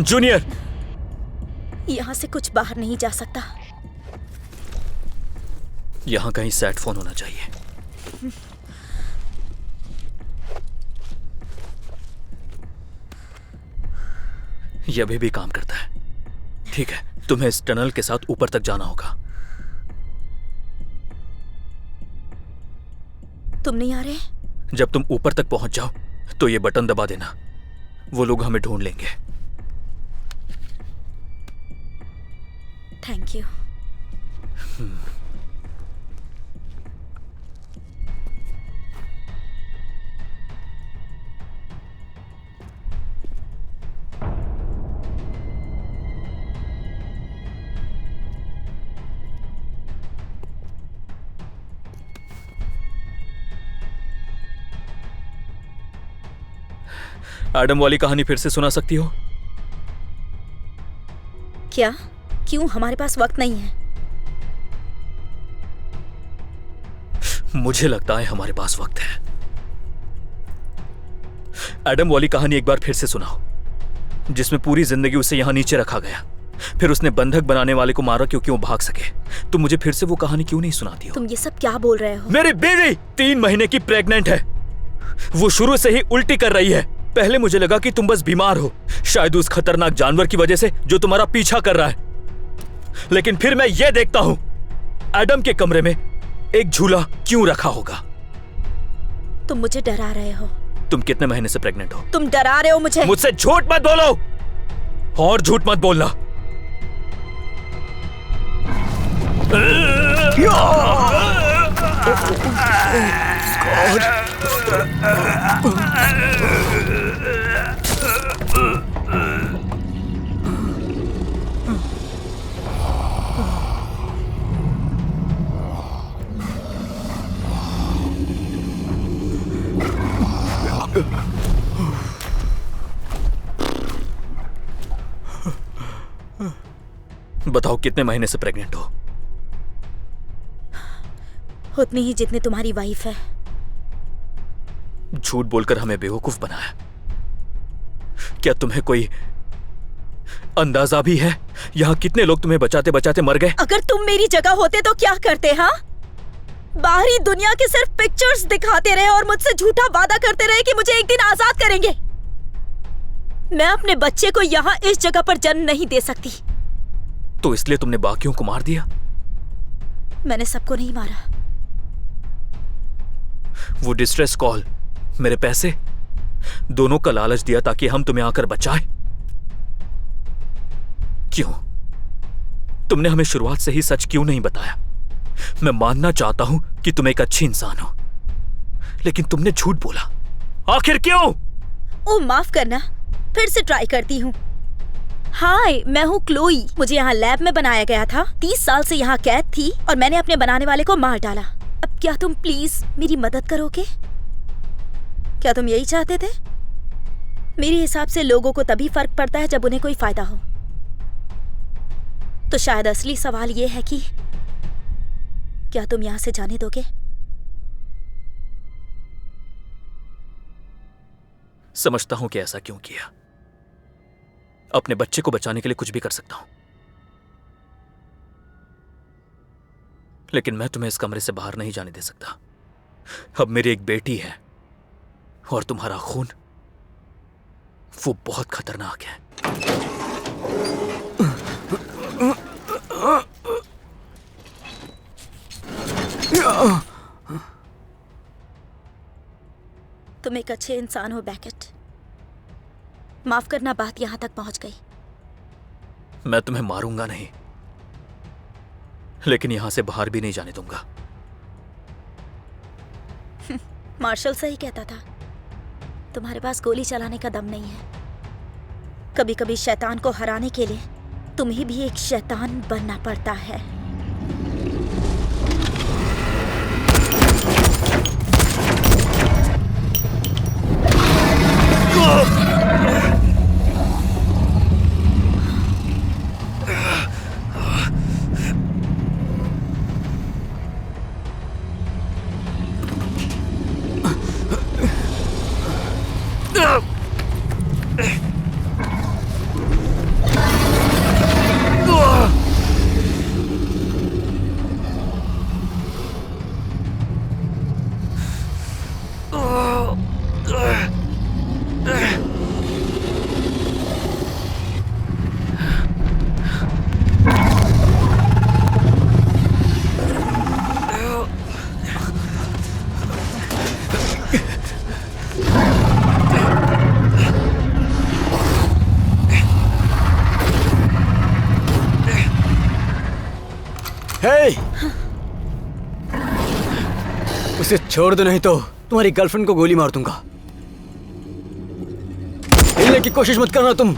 S3: जूनियर,
S5: यहाँ से कुछ बाहर नहीं जा सकता।
S3: यहाँ कहीं सेट फोन होना चाहिए। यह अभी भी काम करता है। ठीक है, तुम्हें इस टनल के साथ ऊपर तक जाना होगा।
S5: तुम नहीं आ रहे?
S3: जब तुम ऊपर तक पहुंच जाओ तो ये बटन दबा देना, वो लोग हमें ढूंढ लेंगे।
S5: Thank you.
S3: एडम वाली कहानी फिर से सुना सकती हो?
S5: क्या? क्यों? हमारे पास वक्त नहीं है।
S3: मुझे लगता है हमारे पास वक्त है। एडम वाली कहानी एक बार फिर से सुनाओ, जिसमें पूरी जिंदगी उसे यहां नीचे रखा गया, फिर उसने बंधक बनाने वाले को मारा क्योंकि वो भाग सके। तुम मुझे फिर से वो कहानी क्यों नहीं सुनाती हो?
S5: तुम ये सब क्या बोल रहे हो?
S3: मेरी बीवी 3 महीने की प्रेग्नेंट है। वो शुरू से ही उल्टी कर रही है। पहले मुझे लगा कि तुम बस बीमार हो, शायद उस खतरनाक जानवर की वजह से जो तुम्हारा पीछा कर रहा है। लेकिन फिर मैं ये देखता हूं, एडम के कमरे में एक झूला क्यों रखा होगा?
S5: तुम मुझे डरा रहे हो।
S3: तुम कितने महीने से प्रेग्नेंट हो?
S5: तुम डरा रहे हो मुझे।
S3: मुझसे झूठ मत बोलो, और झूठ मत बोलना। बताओ कितने महीने से प्रेग्नेंट हो?
S5: उतनी ही जितनी तुम्हारी वाइफ है।
S3: झूठ बोलकर हमें बेवकूफ बनाया। क्या तुम्हें कोई अंदाजा भी है यहां कितने लोग तुम्हें बचाते बचाते मर गए?
S5: अगर तुम मेरी जगह होते तो क्या करते? हाँ, बाहरी दुनिया के सिर्फ पिक्चर्स दिखाते रहे और मुझसे झूठा वादा करते रहे कि मुझे एक दिन आजाद करेंगे। मैं अपने बच्चे को यहाँ इस जगह पर जन्म नहीं दे सकती।
S3: तो इसलिए तुमने बाकियों को मार दिया?
S5: मैंने सबको नहीं मारा।
S3: वो डिस्ट्रेस कॉल, मेरे पैसे, दोनों का लालच दिया ताकि हम तुम्हें आकर बचाए। क्यों? तुमने हमें शुरुआत से ही सच क्यों नहीं बताया? मैं मानना चाहता हूं कि तुम एक अच्छी इंसान हो, लेकिन तुमने झूठ बोला। आखिर क्यों?
S5: ओ माफ करना, फिर से ट्राई करती हूँ। हाय, मैं हूँ क्लोई। मुझे यहाँ लैब में बनाया गया था। 30 साल से यहाँ कैद थी और मैंने अपने बनाने वाले को मार डाला। अब क्या तुम प्लीज मेरी मदद करोगे? क्या तुम यही चाहते थे? मेरे हिसाब से लोगों को तभी फर्क पड़ता है जब उन्हें कोई फायदा हो। तो शायद असली सवाल ये है कि क्या तुम यहाँ से जाने दोगे?
S3: समझता हूं कि ऐसा क्यों किया। अपने बच्चे को बचाने के लिए कुछ भी कर सकता हूं, लेकिन मैं तुम्हें इस कमरे से बाहर नहीं जाने दे सकता। अब मेरी एक बेटी है और तुम्हारा खून, वो बहुत खतरनाक है।
S5: तुम एक अच्छे इंसान हो बैकेट। माफ करना, बात यहां तक पहुंच गई।
S3: मैं तुम्हें मारूंगा नहीं, लेकिन यहां से बाहर भी नहीं जाने दूंगा।
S5: मार्शल सही कहता था, तुम्हारे पास गोली चलाने का दम नहीं है। कभी कभी शैतान को हराने के लिए तुम्हें भी एक शैतान बनना पड़ता है।
S6: उसे छोड़ दो, नहीं तो तुम्हारी गर्लफ्रेंड को गोली मार दूंगा। हिलने की कोशिश मत करना तुम।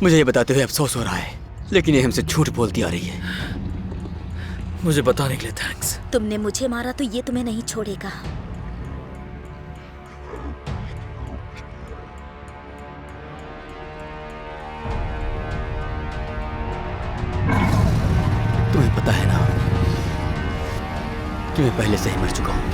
S6: मुझे ये बताते हुए अफसोस हो रहा है, लेकिन ये हमसे झूठ बोलती आ रही है।
S3: मुझे बताने के लिए थैंक्स।
S5: तुमने मुझे मारा तो ये तुम्हें नहीं छोड़ेगा।
S6: तुम्हें पता है ना कि मैं पहले से ही मर चुका हूं।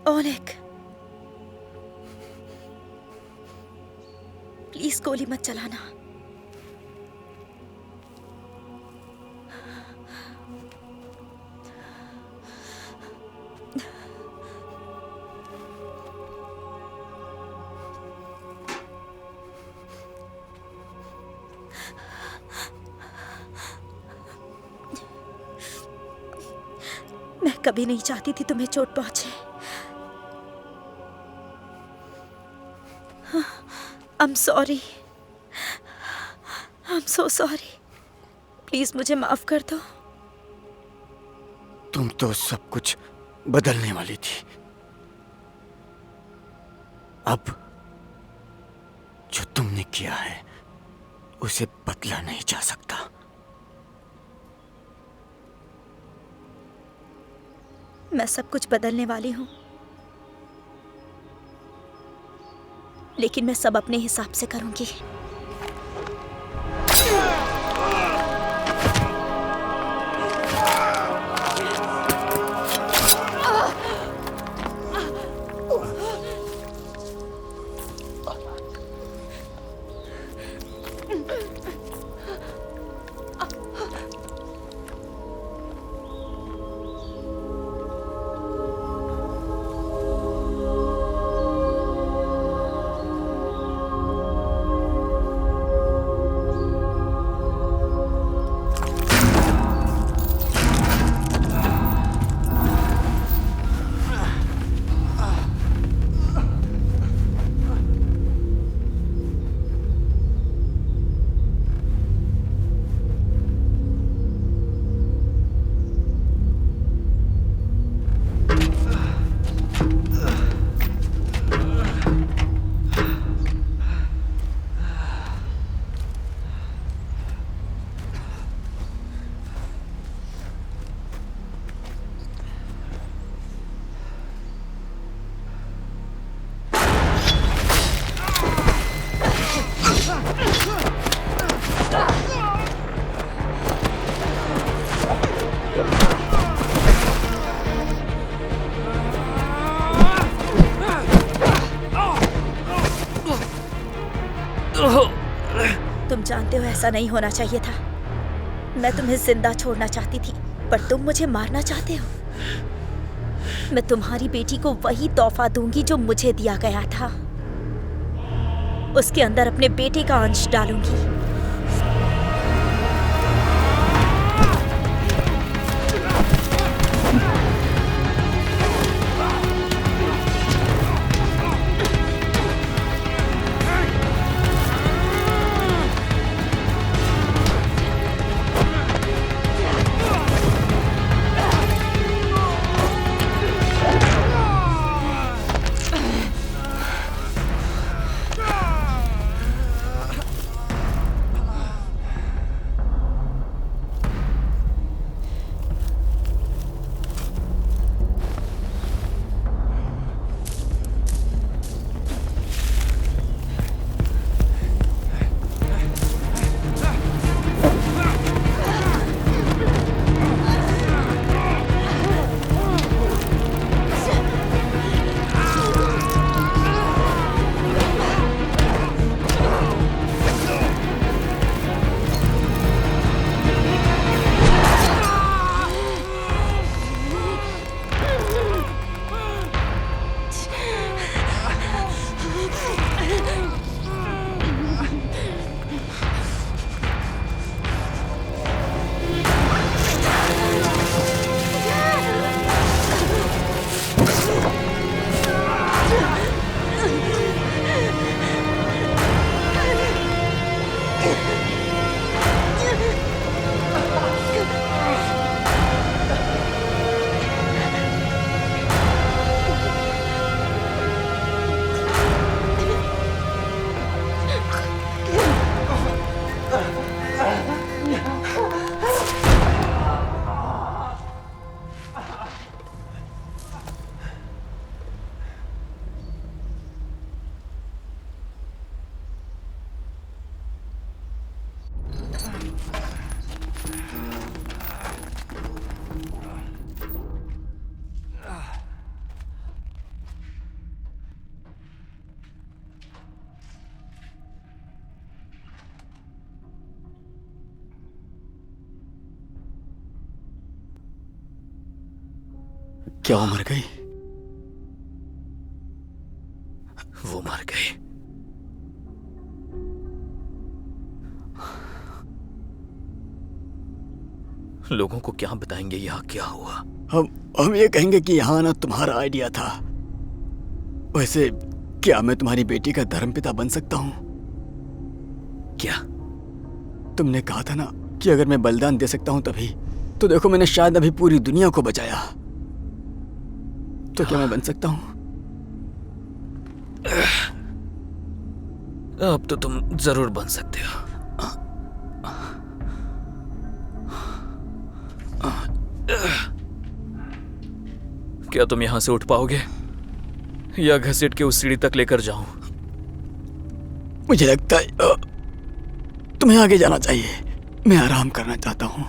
S5: ओलेग, प्लीज गोली मत चलाना। मैं कभी नहीं चाहती थी तुम्हें चोट पहुंचे। I'm sorry. I'm so sorry. Please मुझे माफ कर दो।
S7: तुम तो सब कुछ बदलने वाली थी। अब जो तुमने किया है उसे बदला नहीं जा सकता।
S5: मैं सब कुछ बदलने वाली हूँ, लेकिन मैं सब अपने हिसाब से करूंगी। जानते हो ऐसा नहीं होना चाहिए था। मैं तुम्हें जिंदा छोड़ना चाहती थी, पर तुम मुझे मारना चाहते हो। मैं तुम्हारी बेटी को वही तोहफा दूंगी जो मुझे दिया गया था। उसके अंदर अपने बेटे का अंश डालूंगी।
S6: क्या वो मर गई?
S3: वो मर गई। लोगों को क्या बताएंगे यहाँ क्या हुआ?
S6: हम ये कहेंगे कि यहाँ आना तुम्हारा आइडिया था। वैसे क्या मैं तुम्हारी बेटी का धर्मपिता बन सकता हूँ?
S3: क्या?
S6: तुमने कहा था ना कि अगर मैं बलिदान दे सकता हूँ तभी। तो देखो मैंने शायद अभी पूरी दुनिया को बचाया। तो क्या मैं बन सकता हूँ?
S3: अब तो तुम जरूर बन सकते हो। क्या तुम यहां से उठ पाओगे या घसीट के उस सीढ़ी तक लेकर जाऊं?
S6: मुझे लगता है तुम्हें आगे जाना चाहिए। मैं आराम करना चाहता हूँ।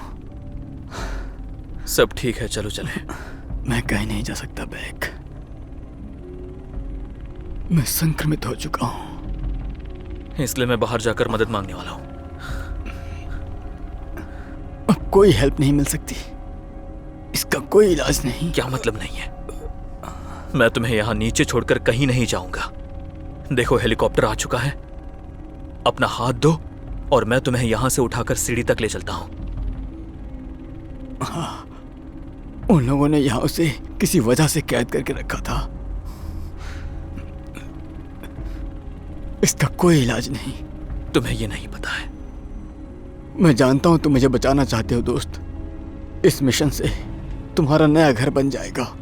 S3: सब ठीक है, चलो चले।
S6: मैं कहीं नहीं जा सकता बैक। मैं संक्रमित हो चुका हूं।
S3: इसलिए मैं बाहर जाकर मदद मांगने वाला हूं।
S6: अब कोई हेल्प नहीं मिल सकती। इसका कोई इलाज नहीं।
S3: क्या मतलब नहीं है? मैं तुम्हें यहां नीचे छोड़कर कहीं नहीं जाऊंगा। देखो हेलीकॉप्टर आ चुका है। अपना हाथ दो और मैं तुम्हें यहां से उठाकर सीढ़ी तक ले चलता हूं।
S6: हाँ, उन लोगों ने यहां उसे किसी वजह से कैद करके रखा था। इसका कोई इलाज नहीं।
S3: तुम्हें ये नहीं पता है?
S6: मैं जानता हूं तुम मुझे बचाना चाहते हो दोस्त। इस मिशन से तुम्हारा नया घर बन जाएगा।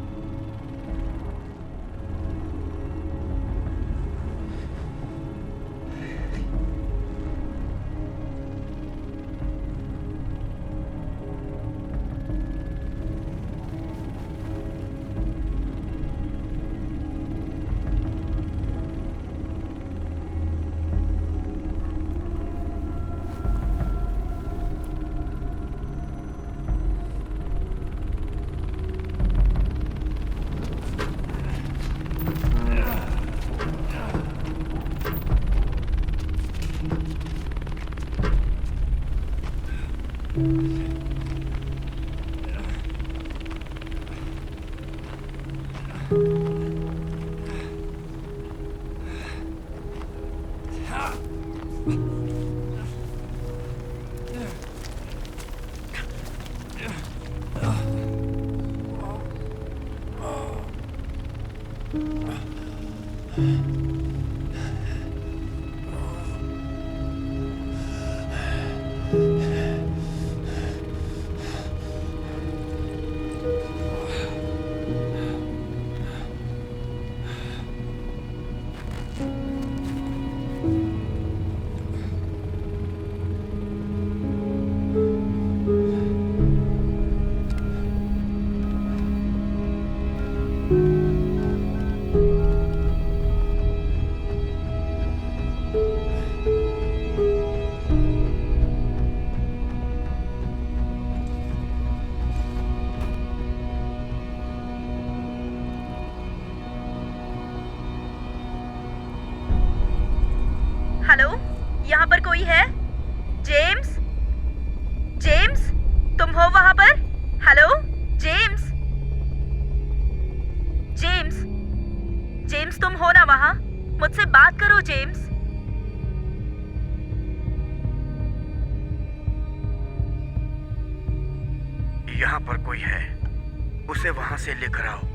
S5: हेलो, यहाँ पर कोई है? जेम्स? जेम्स, तुम हो वहाँ पर? Hello, James? जेम्स? जेम्स, तुम हो ना वहाँ? मुझसे बात करो, जेम्स।
S7: यहाँ पर कोई है, उसे वहां से लेकर आओ।